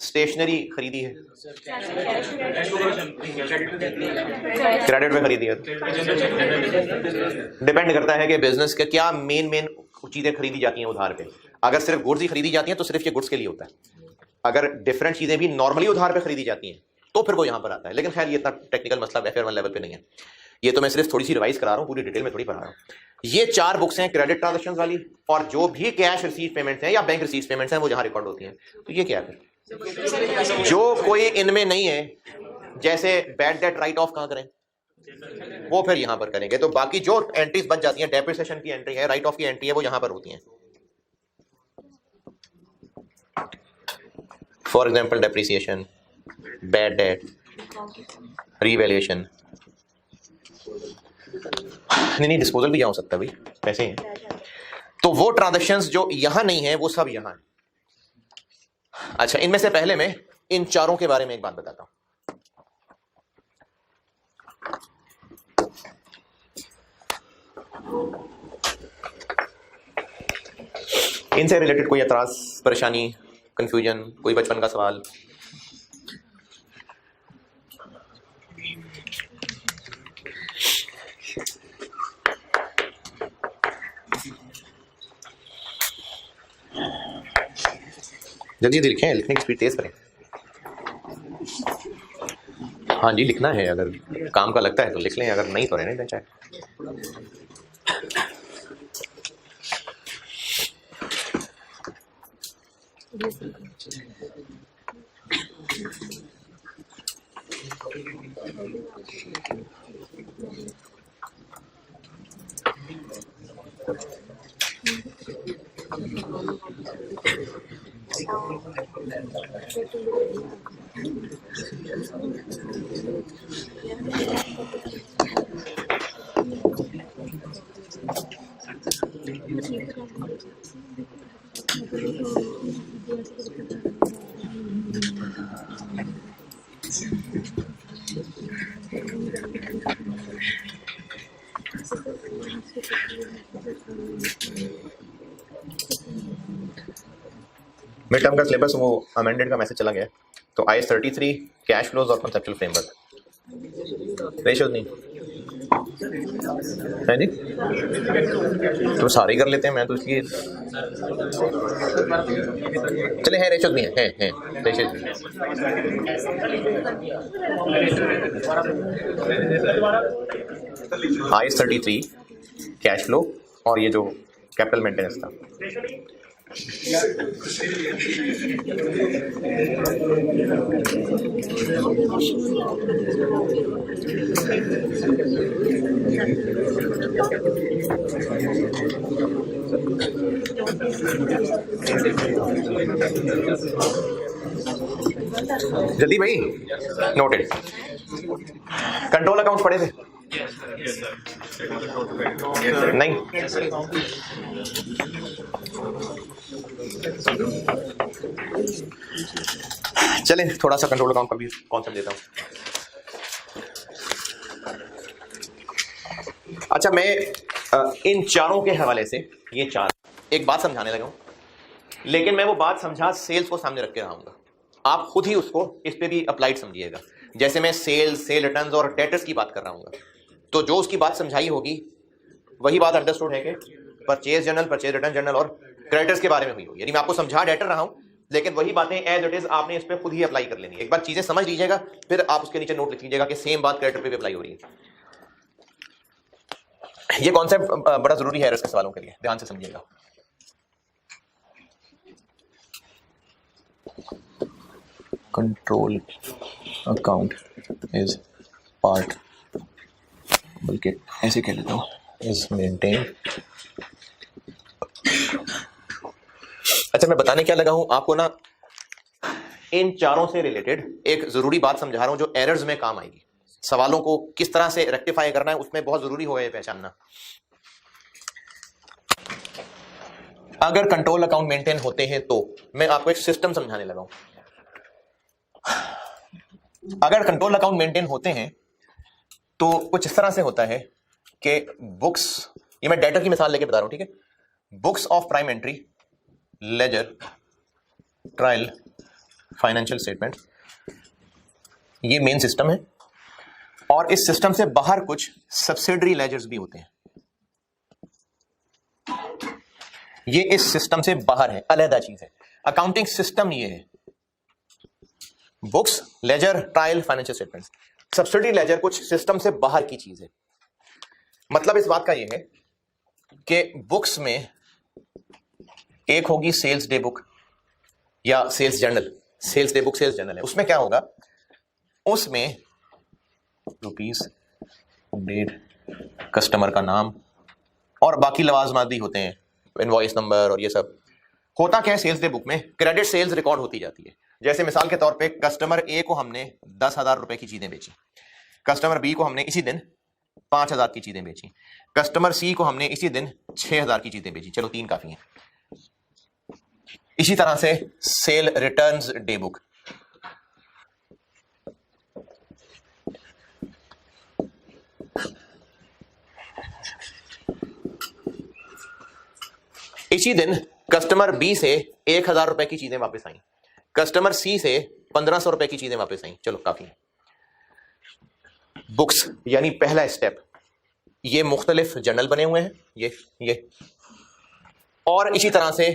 A: स्टेशनरी खरीदी है क्रेडिट में खरीदी है। डिपेंड करता है कि बिजनेस के क्या मेन चीजें खरीदी जाती हैं उधार पे। अगर सिर्फ गुड्स ही खरीदी जाती हैं तो सिर्फ ये गुड्स के लिए होता है। अगर डिफरेंट चीजें भी नॉर्मली उधार पे खरीदी जाती हैं तो फिर वो यहां पर आता है। लेकिन खैर ये इतना टेक्निकल मसला FR1 लेवल पे नहीं है, ये तो मैं सिर्फ थोड़ी सी रिवाइज करा रहा हूं, पूरी डिटेल में थोड़ी पढ़ा रहा हूं। ये 4 बुक्स हैं क्रेडिट ट्रांजैक्शन वाली, और जो भी कैश रिसीव पेमेंट्स हैं या बैंक रिसीव पेमेंट्स हैं वो जहां रिकॉर्ड होती हैं। तो ये क्या है? जो कोई इनमें नहीं है, जैसे बैड डेट राइट ऑफ कहां करें? वो फिर यहां पर करेंगे। तो बाकी जो एंट्रीज बच जाती हैं, डेप्रिसिएशन की एंट्री है, राइट ऑफ की एंट्री है, वो यहां पर होती हैं। For example depreciation, bad debt, revaluation. नहीं, डिस्पोजल भी यहाँ हो सकता है भाई, पैसे हैं। तो वो ट्रांजैक्शंस जो यहां नहीं है वो सब यहां है। अच्छा, इनमें से पहले मैं इन चारों के बारे में एक बात बताता हूं। इनसे रिलेटेड कोई एतराज, परेशानी, कंफ्यूजन, कोई बचपन का सवाल? जल्दी जल्दी लिखें, लिखने की स्पीड तेज करें। हाँ जी, लिखना है, अगर काम का लगता है तो लिख लें, अगर नहीं तो रहने दें चाहे। मिड टर्म का सिलेबस वो अमेंडेड का मैसेज चला गया, तो IAS 33 कैश फ्लोज और कंसेप्चुअल फ्रेमवर्क। रेशियोज नहीं है जी, तो सारे ही कर लेते हैं, मैं तो इसलिए चले हैं। रेशियोज भी हैं रेशियोज भी। IAS 33 कैश फ्लो और ये जो कैपिटल मेंटेनेंस था। जल्दी भाई, नोटेड। कंट्रोल अकाउंट पढ़े थे? नहीं, चलें थोड़ा सा कंट्रोल अकाउंट का भी कॉन्सेप्ट देता हूं। अच्छा, मैं इन चारों के हवाले से ये चार एक बात समझाने लगा हूं, लेकिन मैं वो बात समझा सेल्स को सामने रख के रहाऊंगा। आप खुद ही उसको इस पे भी अप्लाइड समझिएगा। जैसे मैं सेल्स, सेल रिटर्न्स और डेटर्स की बात कर रहा हूँ, तो जो उसकी बात समझाई होगी वही बात अंडरस्टूड है कि purchase journal, purchase return journal और क्रेडिटर्स के बारे में हुई होगी। यदि मैं आपको समझा डेटर रहा हूं, लेकिन वही बातें एज इट इज आपने इस पे खुद ही अप्लाई कर लेनी है। एक बार चीजें समझ लीजिएगा, फिर आप उसके नीचे नोट लिख लीजिएगा कि सेम बात क्रेडिटर पे भी अप्लाई हो रही है। ये कॉन्सेप्ट बड़ा जरूरी है इसके सवालों के लिए, ध्यान से समझिएगा। कंट्रोल अकाउंट इज पार्ट, बल्कि ऐसे कह लेता हूं, इज मेंटेन। अच्छा, मैं बताने क्या लगा हूं आपको ना, इन चारों से रिलेटेड एक जरूरी बात समझा रहा हूं जो एरर्स में काम आएगी। सवालों को किस तरह से रेक्टिफाई करना है उसमें बहुत जरूरी होगा ये पहचानना। अगर कंट्रोल अकाउंट मेंटेन होते हैं तो मैं आपको एक सिस्टम समझाने लगा हूं। अगर कंट्रोल अकाउंट मेंटेन होते हैं तो कुछ इस तरह से होता है कि बुक्स, ये मैं डेटर की मिसाल लेके बता रहा हूं, ठीक है। Books of prime entry, ledger, trial, financial statement, ये मेन सिस्टम है। और इस सिस्टम से बाहर कुछ सब्सिडरी लेजर्स भी होते हैं। ये इस सिस्टम से बाहर है, अलग चीज है। अकाउंटिंग सिस्टम ये है, books, ledger, trial, financial statements. Subsidiary ledger कुछ सिस्टम से बाहर की चीज है। मतलब इस बात का ये है कि बुक्स में एक होगी सेल्स डे बुक या sales journal. Sales day book sales journal है, उसमें क्या होगा, उसमें रुपीस, डेट, कस्टमर का नाम और बाकी लवाजमात भी होते हैं, इनवॉइस नंबर और ये सब। होता क्या है, सेल्स डे बुक में क्रेडिट सेल्स रिकॉर्ड होती जाती है। जैसे मिसाल के तौर पे कस्टमर ए को हमने 10,000 रुपए की चीजें बेची, कस्टमर बी को हमने इसी दिन 5,000 की चीजें बेची, कस्टमर सी को हमने इसी दिन 6,000 की चीजें बेची। चलो 3 काफी हैं। इसी तरह से सेल रिटर्न्स डे बुक, इसी दिन कस्टमर बी से 1,000 रुपए की चीजें वापस आई, कस्टमर सी से 1,500 रुपए की चीजें वापस आई। चलो काफी है। बुक्स यानी पहला स्टेप, ये मुख्तलिफ जर्नल बने हुए हैं, ये और इसी तरह से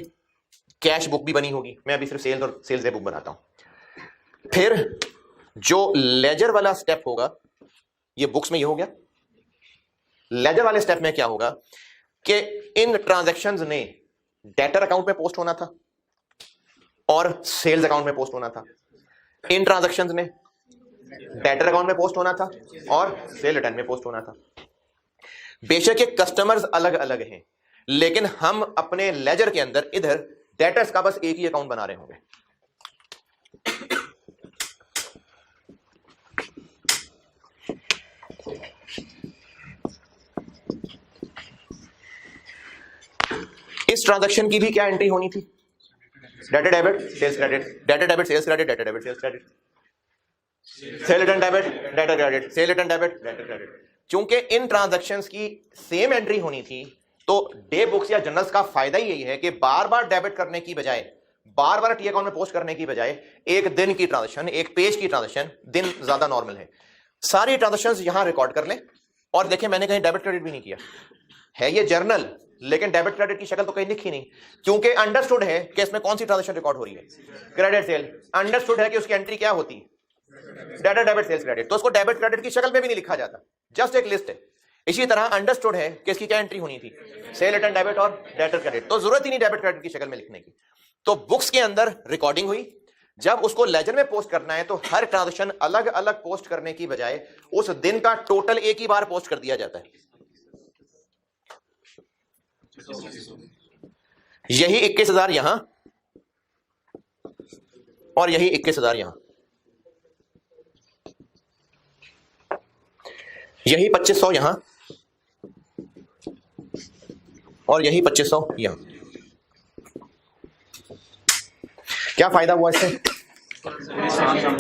A: कैश बुक भी बनी होगी। मैं अभी सिर्फ सेल्स और सेल्स डे बुक बनाता हूं। फिर जो लेजर वाला स्टेप होगा, ये बुक्स में ये हो गया। लेजर वाले स्टेप में क्या होगा कि इन ट्रांजैक्शंस ने डेटर अकाउंट में पोस्ट होना था और सेल्स अकाउंट में पोस्ट होना था। इन ट्रांजैक्शंस ने डेटर अकाउंट में पोस्ट होना था और सेल रिटर्न में पोस्ट होना था। बेशक ये कस्टमर्स अलग अलग हैं, लेकिन हम अपने लेजर के अंदर इधर डेटर्स का बस एक ही अकाउंट बना रहे होंगे। इस ट्रांजैक्शन की भी क्या एंट्री होनी थी, debtor debit sales credit, debtor debit sales credit, debtor debit sales credit, sale return debit, debtor credit, sale return debit, debtor credit. क्योंकि इन ट्रांजैक्शंस की सेम एंट्री होनी थी, तो डे बुक्स या जर्नल्स का फायदा ही यही है कि बार बार डेबिट करने की बजाय, बार बार टी अकाउंट में पोस्ट करने की बजाय एक दिन की ट्रांजैक्शन, एक पेज की ट्रांजैक्शन, दिन ज्यादा नॉर्मल है, सारी ट्रांजैक्शंस यहां रिकॉर्ड कर लें। और देखें, मैंने कहीं डेबिट क्रेडिट भी नहीं किया है, ये जर्नल, लेकिन डेबिट क्रेडिट की शक्ल तो कहीं लिखी नहीं, क्योंकि अंडरस्टूड है कि इसमें कौन सी ट्रांजैक्शन रिकॉर्ड हो रही है, क्रेडिट सेल। अंडरस्टूड है कि उसकी एंट्री क्या होती है, डेटर डेबिट सेल्स क्रेडिट, तो उसको डेबिट क्रेडिट की शक्ल में भी नहीं लिखा जाता, जस्ट एक लिस्ट है। इसी तरह अंडरस्टूड है कि इसकी क्या एंट्री होनी थी, सेल रिटर्न डेबिट और डेटर क्रेडिट, तो जरूरत ही नहीं डेबिट क्रेडिट की शक्ल में लिखने की। तो बुक्स के अंदर रिकॉर्डिंग हुई, जब उसको लेजर में पोस्ट करना है तो हर ट्रांजैक्शन अलग अलग पोस्ट करने की बजाय उस दिन का टोटल एक ही बार पोस्ट कर दिया जाता है। यही 21,000 यहां और यही 21,000 यहां। यही 2500 यहां और यही 2500 यहां। क्या फायदा हुआ इससे?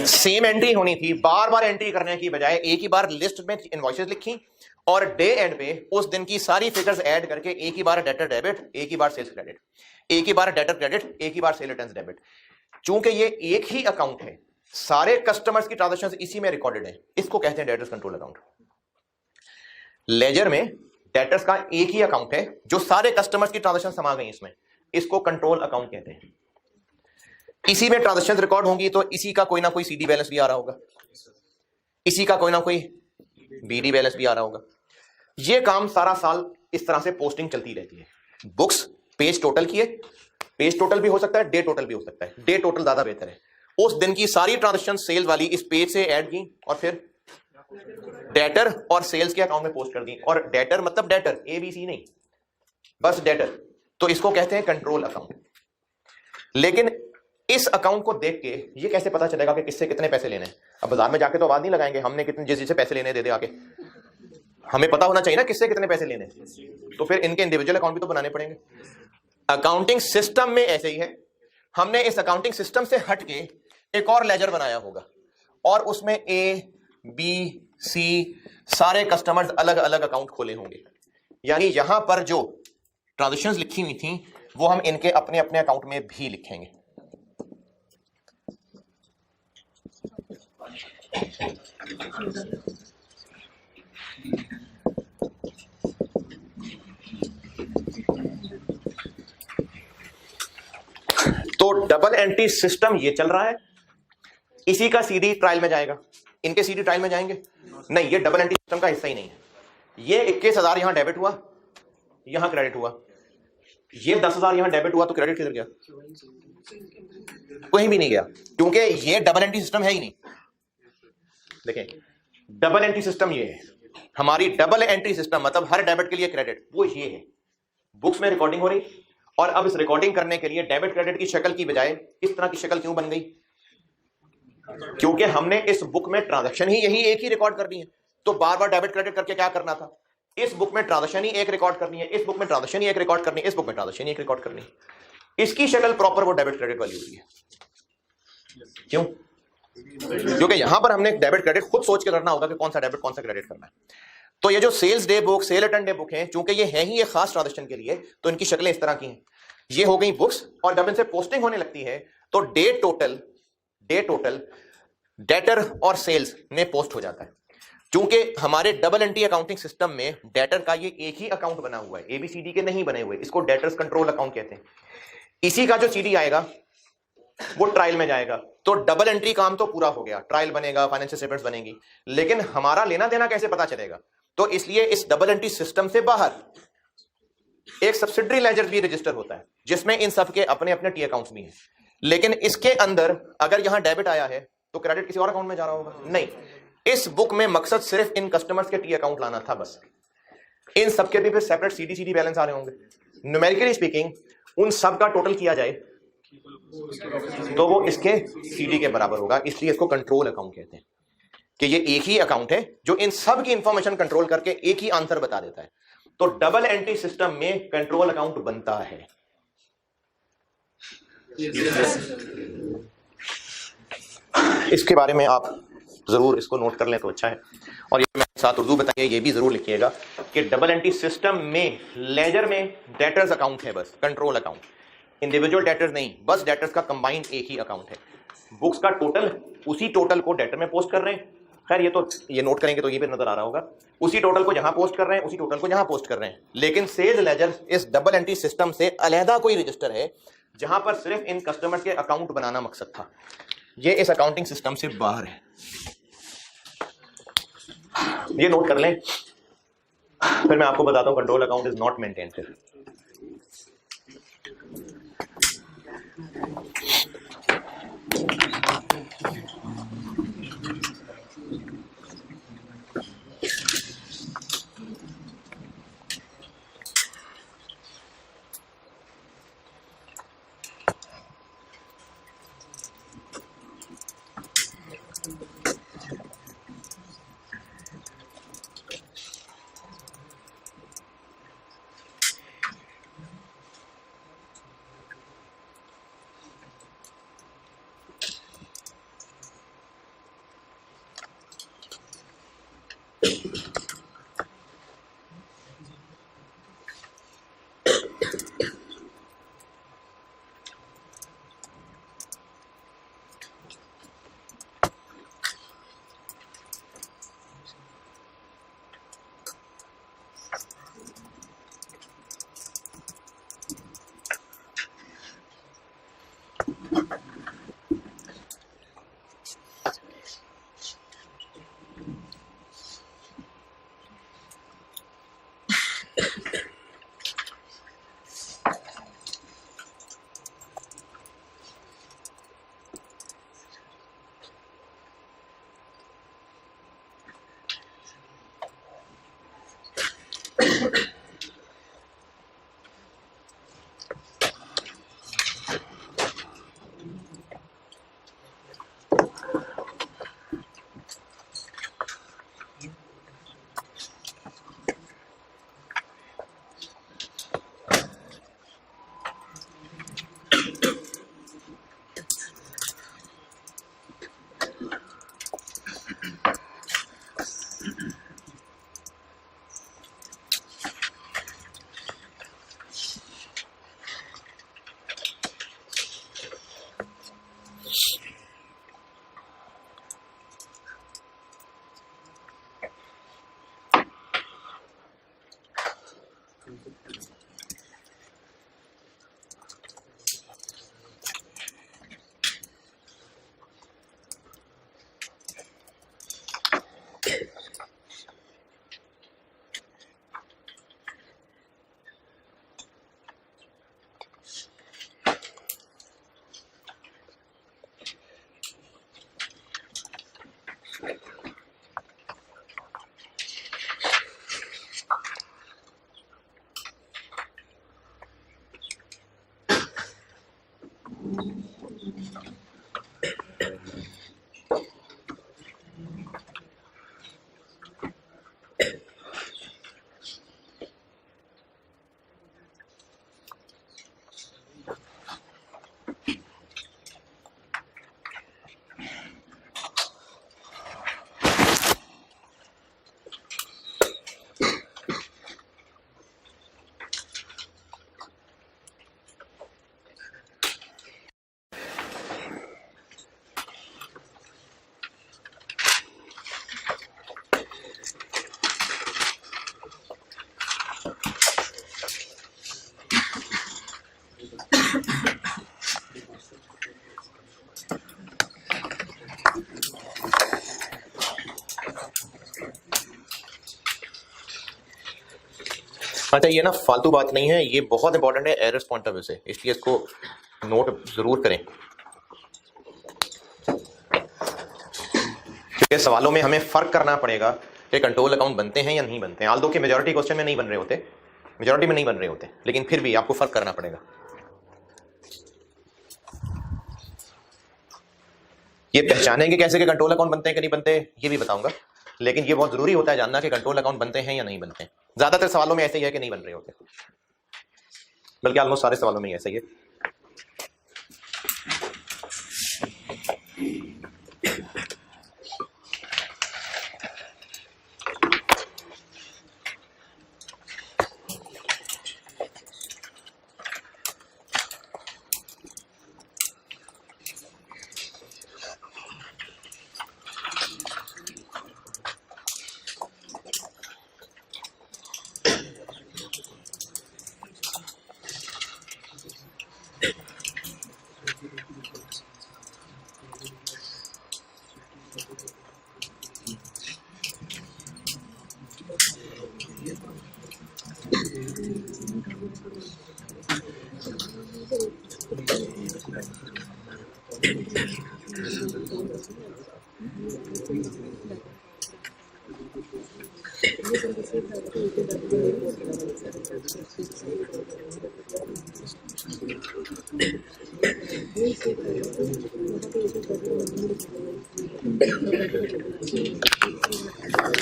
A: सेम एंट्री होनी थी, बार बार एंट्री करने की बजाय एक ही बार लिस्ट में इनवॉइसेस लिखी और डे एंड पे उस दिन की सारी फिगर्स ऐड करके एक ही बार डेटर डेबिट, एक ही बार सेल्स क्रेडिट, एक ही बार डेटर क्रेडिट, एक ही बार सेल रिटर्न्स डेबिट। चूंकि ये एक ही अकाउंट है, सारे कस्टमर्स की ट्रांजैक्शंस इसी में रिकॉर्डेड है, इसको कहते हैं डेटर्स कंट्रोल अकाउंट। लेजर में डेटर्स का एक ही अकाउंट है जो सारे कस्टमर्स की ट्रांजैक्शन समा गई इसमें, इसको कंट्रोल अकाउंट कहते हैं। इसी में ट्रांजैक्शन रिकॉर्ड होंगी तो इसी का कोई ना कोई सीडी बैलेंस भी आ रहा होगा, इसी का कोई ना कोई बीडी बैलेंस भी आ रहा होगा। ये काम सारा साल इस तरह से पोस्टिंग चलती रहती है। बुक्स पेज टोटल किए, पेज टोटल भी हो सकता है, डे टोटल भी हो सकता है, डे टोटल ज्यादा बेहतर है। उस दिन की सारी ट्रांजैक्शन सेल वाली इस पेज से ऐड की और फिर डेटर और सेल्स के अकाउंट में पोस्ट कर दी। और डेटर मतलब डेटर ABC नहीं, बस डेटर, तो इसको कहते हैं कंट्रोल अकाउंट। लेकिन इस अकाउंट को देख के ये कैसे पता चलेगा कि किससे कितने पैसे लेने हैं? अब बाजार में जाके तो आवाज नहीं लगाएंगे हमने कितने जिससे पैसे लेने दे दे आके, हमें पता होना चाहिए ना किससे कितने पैसे लेने। तो फिर इनके इंडिविजुअल अकाउंट भी तो बनाने पड़ेंगे। अकाउंटिंग सिस्टम में ऐसे ही है, हमने इस अकाउंटिंग सिस्टम से हट के एक और लेजर बनाया होगा और उसमें A-B-C सारे कस्टमर्स अलग अलग अकाउंट खोले होंगे। यानी यहां पर जो ट्रांजैक्शंस लिखी हुई थी वो हम इनके अपने अपने अकाउंट में भी लिखेंगे। तो डबल एंट्री सिस्टम ये चल रहा है, इसी का सीडी ट्रायल में जाएगा। इनके सीडी ट्रायल में जाएंगे नहीं, ये डबल एंट्री सिस्टम का हिस्सा ही नहीं है। ये 21,000 यहां डेबिट हुआ, यहां क्रेडिट हुआ, ये 10,000 यहां डेबिट हुआ, तो क्रेडिट किधर गया? कहीं भी नहीं गया, क्योंकि ये डबल एंट्री सिस्टम है ही नहीं। देखें, डबल एंट्री सिस्टम ये है, हमारी डबल एंट्री सिस्टम मतलब हर डेबिट के लिए क्रेडिट, वो ये है। बुक्स में रिकॉर्डिंग हो रही और अब इस रिकॉर्डिंग करने के लिए डेबिट क्रेडिट की शक्ल की बजाय इस तरह की शक्ल क्यों बन गई? क्योंकि हमने इस बुक में ट्रांजैक्शन ही यही एक ही रिकॉर्ड करनी है, तो बार बार डेबिट क्रेडिट करके क्या करना था? इस बुक में ट्रांजैक्शन ही एक रिकॉर्ड करनी है, इस बुक में ट्रांजैक्शन ही एक रिकॉर्ड करनी है, इस बुक में ट्रांजैक्शन ही एक रिकॉर्ड करनी है। इसकी शक्ल प्रॉपर वो डेबिट क्रेडिट वाली होती है। क्यों? क्योंकि यहां पर हमने डेबिट क्रेडिट खुद सोच के करना होगा कि कौन सा डेबिट कौन सा क्रेडिट करना है। तो ये जो sales day book, sale return day book है, चूंकि ये है ही एक खास ट्रांजैक्शन के लिए, तो इनकी शक्लें इस तरह की हैं। ये हो गई बुक्स, और जब इनसे पोस्टिंग होने लगती है तो डे टोटल डेटर और सेल्स में पोस्ट हो जाता है। क्योंकि हमारे डबल एंट्री अकाउंटिंग सिस्टम में डेटर का ये एक ही अकाउंट बना हुआ है, ABCD के नहीं बने हुए, इसको डेटर्स कंट्रोल अकाउंट कहते हैं। इसी का जो CD आएगा वो ट्रायल में जाएगा, तो डबल एंट्री काम तो पूरा हो गया, ट्रायल बनेगा, फाइनेंशियल स्टेटमेंट्स बनेंगी, लेकिन हमारा लेना देना कैसे पता चलेगा? तो इसलिए इस डबल एंट्री सिस्टम से बाहर एक सब्सिडरी लेजर भी रजिस्टर होता है, जिसमें इन सब के अपने अपने टी अकाउंट्स भी हैं। लेकिन इसके अंदर अगर यहां डेबिट आया है तो क्रेडिट किसी और अकाउंट में जा रहा होगा? नहीं, इस बुक में मकसद सिर्फ इन कस्टमर्स के टी अकाउंट लाना था बस। इन सबके भी फिर सेपरेट CD बैलेंस आ रहे होंगे। न्यूमेरिकली स्पीकिंग उन सब का टोटल किया जाए तो वो इसके CD के बराबर होगा, इसलिए इसको कंट्रोल अकाउंट कहते हैं कि ये एक ही अकाउंट है जो इन सब की इंफॉर्मेशन कंट्रोल करके एक ही आंसर बता देता है। तो डबल एंट्री सिस्टम में कंट्रोल अकाउंट बनता है। इसके बारे में आप जरूर इसको नोट कर लें तो अच्छा है। और ये मेरे साथ उर्दू बताइए, ये भी जरूर लिखिएगा कि डबल एंट्री सिस्टम में लेजर में डेटर्स अकाउंट है बस, कंट्रोल अकाउंट, इंडिविजुअल डेटर्स नहीं, बस डेटर्स का कंबाइंड एक ही अकाउंट है। बुक्स का टोटल, उसी टोटल को डेटर में पोस्ट कर रहे हैं। खैर ये नोट करेंगे तो ये भी नजर आ रहा होगा, उसी टोटल को यहां पोस्ट कर रहे हैं, उसी टोटल को यहां पोस्ट कर रहे हैं। लेकिन सेल्स लेजर इस डबल एंट्री सिस्टम से अलहदा कोई रजिस्टर है जहां पर सिर्फ इन कस्टमर्स के अकाउंट बनाना मकसद था। ये इस अकाउंटिंग सिस्टम से बाहर है, ये नोट कर लें। फिर मैं आपको बताता हूं control account is not maintained. फिर अच्छा, ये ना फालतू बात नहीं है, ये बहुत इंपॉर्टेंट है एरर्स पॉइंट ऑफ व्यू से, इसलिए इसको नोट जरूर करें, क्योंकि सवालों में हमें फर्क करना पड़ेगा कि कंट्रोल अकाउंट बनते हैं या नहीं बनते हैं। आल्दो के मेजॉरिटी क्वेश्चन में नहीं बन रहे होते, मेजॉरिटी में नहीं बन रहे होते, लेकिन फिर भी आपको फर्क करना पड़ेगा। ये पहचानेंगे कैसे कि कंट्रोल अकाउंट बनते हैं कि नहीं बनते, ये भी बताऊंगा, लेकिन ये बहुत जरूरी होता है जानना कि कंट्रोल अकाउंट बनते हैं या नहीं बनते हैं। ज्यादातर सवालों में ऐसे ही है कि नहीं बन रहे होते, बल्कि ऑलमोस्ट सारे सवालों में ही ऐसा ही है।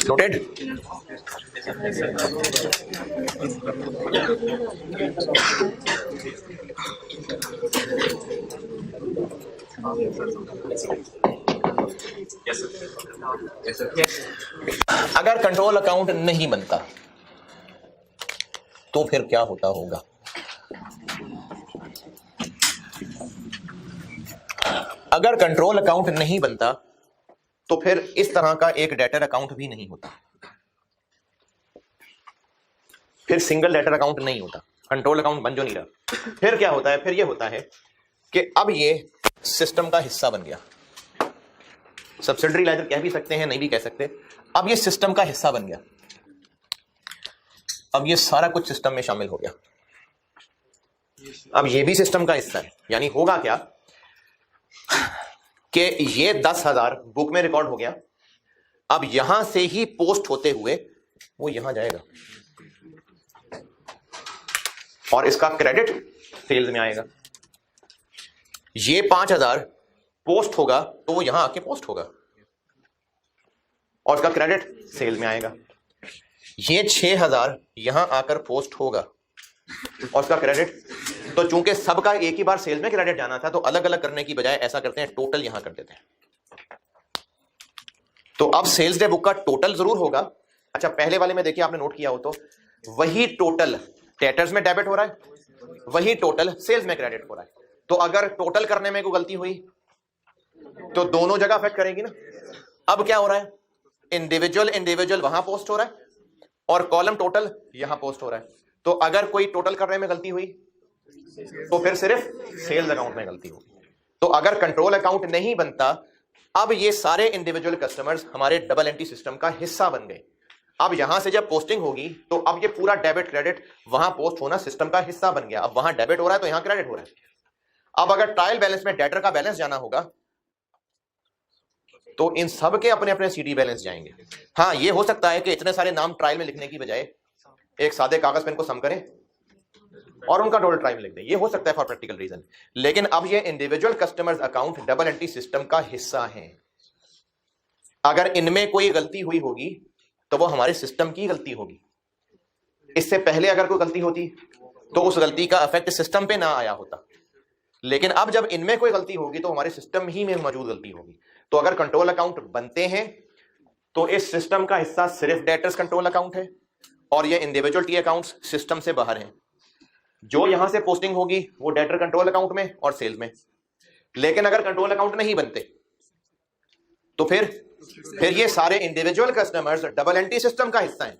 A: नोटेड? अगर कंट्रोल अकाउंट नहीं बनता तो फिर क्या होता होगा? अगर कंट्रोल अकाउंट नहीं बनता तो फिर इस तरह का एक डेटर अकाउंट भी नहीं होता, फिर सिंगल डेटर अकाउंट नहीं होता, कंट्रोल अकाउंट बन जो नहीं रहा। फिर क्या होता है? फिर ये होता है कि अब ये सिस्टम का हिस्सा बन गया। सब्सिडरी लेजर कह भी सकते हैं, नहीं भी कह सकते। अब ये सिस्टम का हिस्सा बन गया, अब ये सारा कुछ सिस्टम में शामिल हो गया। अब ये भी सिस्टम का हिस्सा है। यानी होगा क्या कि ये 10,000 बुक में रिकॉर्ड हो गया, अब यहां से ही पोस्ट होते हुए वो यहां जाएगा और इसका क्रेडिट सेल्स में आएगा। ये 5,000 पोस्ट होगा तो वो यहां आके पोस्ट होगा और उसका क्रेडिट सेल में आएगा। ये 6,000 यहां आकर पोस्ट होगा और उसका क्रेडिट, तो चूंकि सबका एक ही बार सेल में क्रेडिट जाना था तो अलग अलग करने की बजाय ऐसा करते हैं, टोटल यहां कर देते हैं। तो अब सेल्स डे बुक का टोटल जरूर होगा। अच्छा, पहले वाले में देखिए आपने नोट किया हो तो वही टोटल डेटर्स में डेबिट हो रहा है, वही टोटल सेल्स में क्रेडिट हो रहा है। तो अगर टोटल करने में कोई गलती हुई तो दोनों जगह अफेक्ट करेगी ना। अब क्या हो रहा है, इंडिविजुअल वहां पोस्ट हो रहा है और कॉलम टोटल यहां पोस्ट हो रहा है। तो अगर कोई टोटल करने में गलती हुई तो फिर सिर्फ सेल्स अकाउंट में गलती होगी। तो अगर कंट्रोल अकाउंट नहीं बनता, अब ये सारे इंडिविजुअल कस्टमर्स हमारे डबल एंट्री सिस्टम का हिस्सा बन गए। अब यहां से जब पोस्टिंग होगी तो अब ये पूरा डेबिट क्रेडिट वहां पोस्ट होना सिस्टम का हिस्सा बन गया। अब वहां डेबिट हो रहा है तो यहां क्रेडिट हो रहा है। अब अगर ट्रायल बैलेंस में डेटर का बैलेंस जाना होगा तो इन सब के अपने अपने सीडी बैलेंस जाएंगे। हाँ, ये हो सकता है कि इतने सारे नाम ट्रायल में लिखने की बजाय एक सादे कागज पेन को सम करें और उनका टोटल ट्रायल में लिख दें, ये हो सकता है फॉर प्रैक्टिकल रीजन। लेकिन अब ये individual customers account double entry system का हिस्सा है। अगर इनमें कोई गलती हुई होगी तो वो हमारे सिस्टम की गलती होगी। इससे पहले अगर कोई गलती होती तो उस गलती का इफेक्ट सिस्टम पे ना आया होता। लेकिन अब जब इनमें कोई गलती होगी तो हमारे सिस्टम ही में मौजूद गलती होगी। तो अगर कंट्रोल अकाउंट बनते हैं तो इस सिस्टम का हिस्सा सिर्फ डेटर्स कंट्रोल अकाउंट है और ये इंडिविजुअल टी अकाउंट्स सिस्टम से बाहर हैं। जो यहां से पोस्टिंग होगी वो डेटर कंट्रोल अकाउंट में और सेल्स में। लेकिन अगर कंट्रोल अकाउंट नहीं बनते तो फिर ये सारे individual customers double entry system का हिस्सा हैं।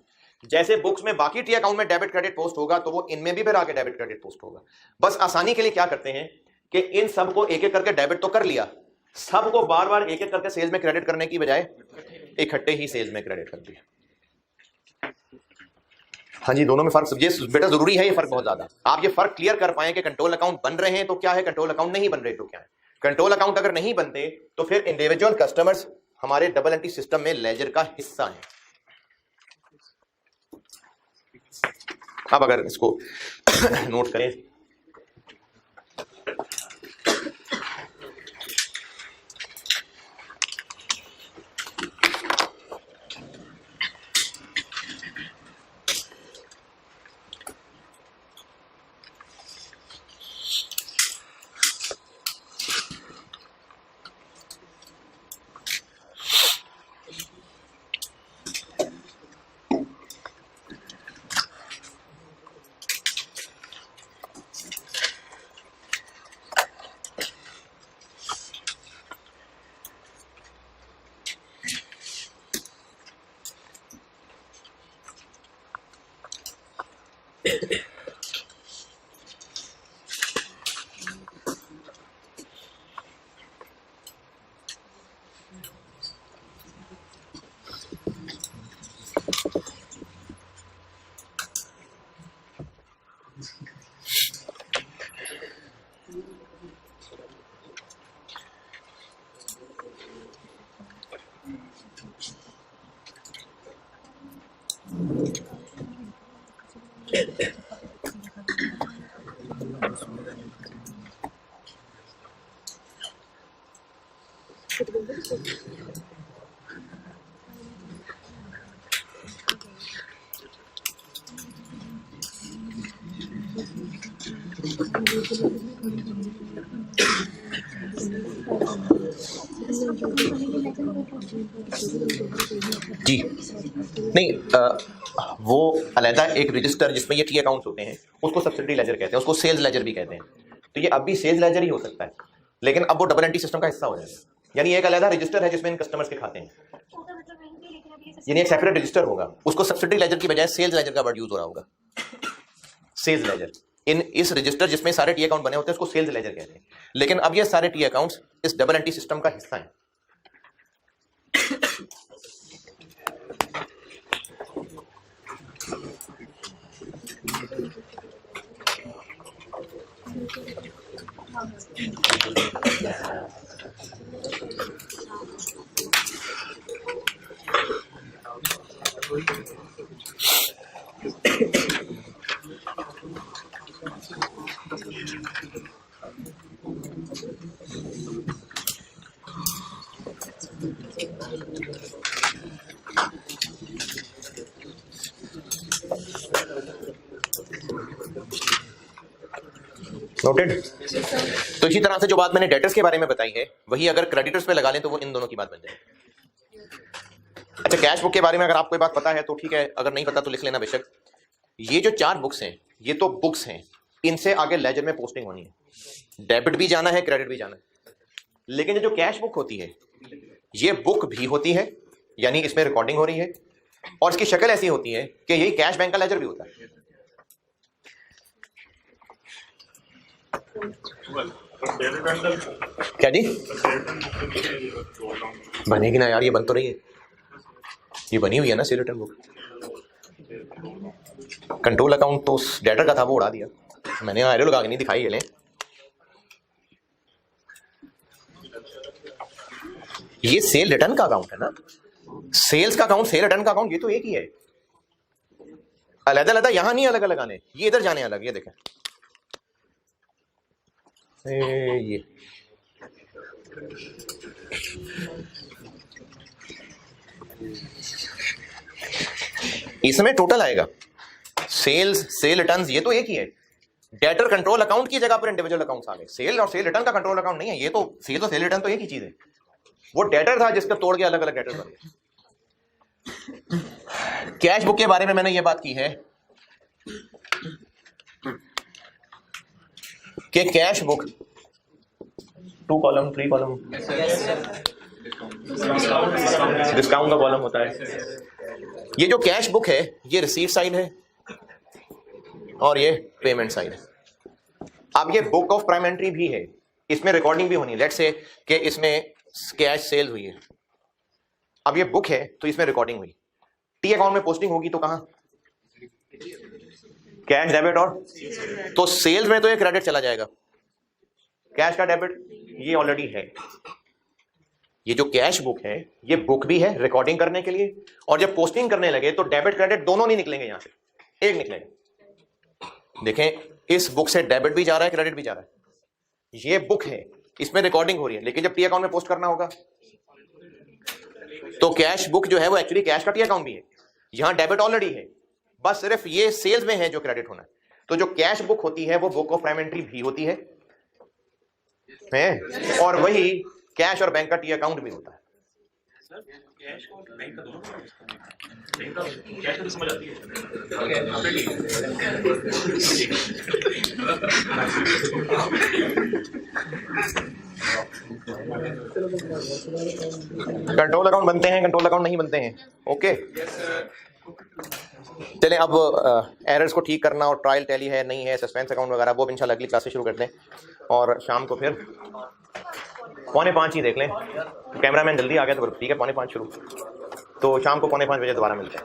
A: जैसे बुक्स में बाकी टी अकाउंट में डेबिट क्रेडिट पोस्ट होगा तो वो इनमें भी फिर आके डेबिट क्रेडिट पोस्ट होगा। बस आसानी के लिए क्या करते हैं कि इन सब को एक एक करके डेबिट तो कर लिया, सबको बार बार एक एक करके सेल्स में क्रेडिट करने की बजाय इकट्ठे ही सेल्स में क्रेडिट कर दिया। हाँ जी, दोनों में फर्क ये बेटा जरूरी है, ये फर्क बहुत ज्यादा। आप ये फर्क क्लियर कर पाए कि कंट्रोल अकाउंट बन रहे हैं तो क्या है, कंट्रोल अकाउंट नहीं बन रहे तो क्या है। कंट्रोल अकाउंट अगर नहीं बनते तो फिर इंडिविजुअल कस्टमर्स हमारे डबल एंट्री सिस्टम में लेजर का हिस्सा है। अब अगर इसको नोट करें, जी नहीं, वो अलहदा एक रजिस्टर जिसमें ये टी अकाउंट्स होते हैं उसको सब्सिडरी लेजर कहते हैं, उसको सेल्स लेजर भी कहते हैं। तो ये अब भी सेल्स लेजर ही हो सकता है, लेकिन अब वो डबल एंट्री सिस्टम का हिस्सा हो जाएगा। यानी एक अलहदा रजिस्टर है जिसमें इन कस्टमर्स के खाते हैं, यानी एक सेपरेट रजिस्टर होगा, उसको सब्सिडरी लेजर की बजाय सेल्स लेजर का वर्ड यूज हो रहा होगा, सेल्स लेजर। इस रजिस्टर जिसमें सारे टी अकाउंट बने होते हैं उसको सेल्स लेजर कहते हैं। लेकिन अब ये सारे टी अकाउंट्स इस डबल एंट्री सिस्टम का हिस्सा हैं। नोटेड। तो इसी तरह से जो बात मैंने डेटर्स के बारे में बताई है वही अगर क्रेडिटर्स पे लगा लें तो वो इन दोनों की बात बन जाए। अच्छा, कैश बुक के बारे में अगर आपको ये बात पता है तो ठीक है, अगर नहीं पता तो लिख लेना बेशक। ये जो 4 बुक्स हैं ये तो बुक्स हैं, इनसे आगे लेजर में पोस्टिंग होनी है। डेबिट भी जाना है, क्रेडिट भी जाना है। लेकिन ये जो कैश बुक होती है ये बुक भी होती है, यानी इसमें रिकॉर्डिंग हो रही है, और इसकी शक्ल ऐसी होती है कि यही कैश बैंक का लेजर भी होता है। क्या जी? बनेगी ना यार, ये बन तो रही है, ये बनी हुई है ना cell return book. Control account तो उस डेटर का था, वो उड़ा दिया मैंने, एरो लगा के नहीं दिखाई। ये ये सेल रिटर्न का अकाउंट है ना, सेल्स का अकाउंट, सेल रिटर्न का अकाउंट, ये तो एक ही है। अलग-अलग यहां नहीं अलग अलग आने, ये इधर जाने अलग। ये देखें ये इसमें टोटल आएगा सेल्स, सेल रिटर्न्स, ये तो एक ही है। डेटर कंट्रोल अकाउंट की जगह पर इंडिविजुअल अकाउंट्स आ गए। सेल और सेल रिटर्न का कंट्रोल अकाउंट नहीं है, ये तो सेल और सेल रिटर्न तो एक ही चीज है। वो डेटर था जिसका तोड़ के अलग अलग डेटर बन गए। कैश बुक के बारे में मैंने ये बात की है कि cash book 2 column 3 column discount का कॉलम होता है। ये जो कैश बुक है ये रिसीव्ड साइड है और ये पेमेंट साइड है। अब ये बुक ऑफ प्राइम एंट्री भी है, इसमें रिकॉर्डिंग भी होनी है। लेट्स से कि इसमें कैश सेल हुई है, अब ये बुक है तो इसमें रिकॉर्डिंग हुई। टी अकाउंट में पोस्टिंग होगी तो कहां? कैश डेबिट, और तो सेल्स में तो ये क्रेडिट चला जाएगा, कैश का डेबिट ये ऑलरेडी है। ये जो कैश बुक है ये बुक भी है रिकॉर्डिंग करने के लिए, और जब पोस्टिंग करने लगे तो डेबिट क्रेडिट दोनों नहीं निकलेंगे, यहां से एक निकलेगा। देखें इस बुक से डेबिट भी जा रहा है, क्रेडिट भी जा रहा है। ये बुक है, इसमें रिकॉर्डिंग हो रही है, लेकिन जब टी अकाउंट में पोस्ट करना होगा तो कैश बुक जो है वो एक्चुअली कैश का टी अकाउंट भी है, यहां डेबिट ऑलरेडी है, बस सिर्फ ये सेल्स में है जो क्रेडिट होना है। तो जो कैश बुक होती है वो बुक ऑफ प्राइम एंट्री भी होती है और वही कैश और बैंक का टी अकाउंट भी होता है। कैश को बैंक का दोनों बैंक का कैश तो समझ आती है। कंट्रोल अकाउंट बनते हैं, कंट्रोल अकाउंट नहीं बनते हैं। ओके चलें, अब एरर्स को ठीक करना और ट्रायल टैली है नहीं है, सस्पेंस अकाउंट वगैरह, वो इंशाल्लाह अगली क्लास से शुरू करते हैं। और शाम को फिर 4:45 ही देख लें, कैमरामैन जल्दी आ गया तो ठीक है, 4:45 शुरू, तो शाम को 4:45 बजे दोबारा मिलते हैं।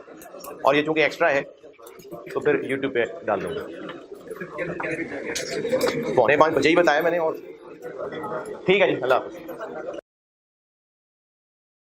A: और ये चूंकि एक्स्ट्रा है तो फिर यूट्यूब पे डाल दूंगा। 4:45 बजे ही बताया मैंने, और ठीक है जी, अल्लाह हाफ़िज़।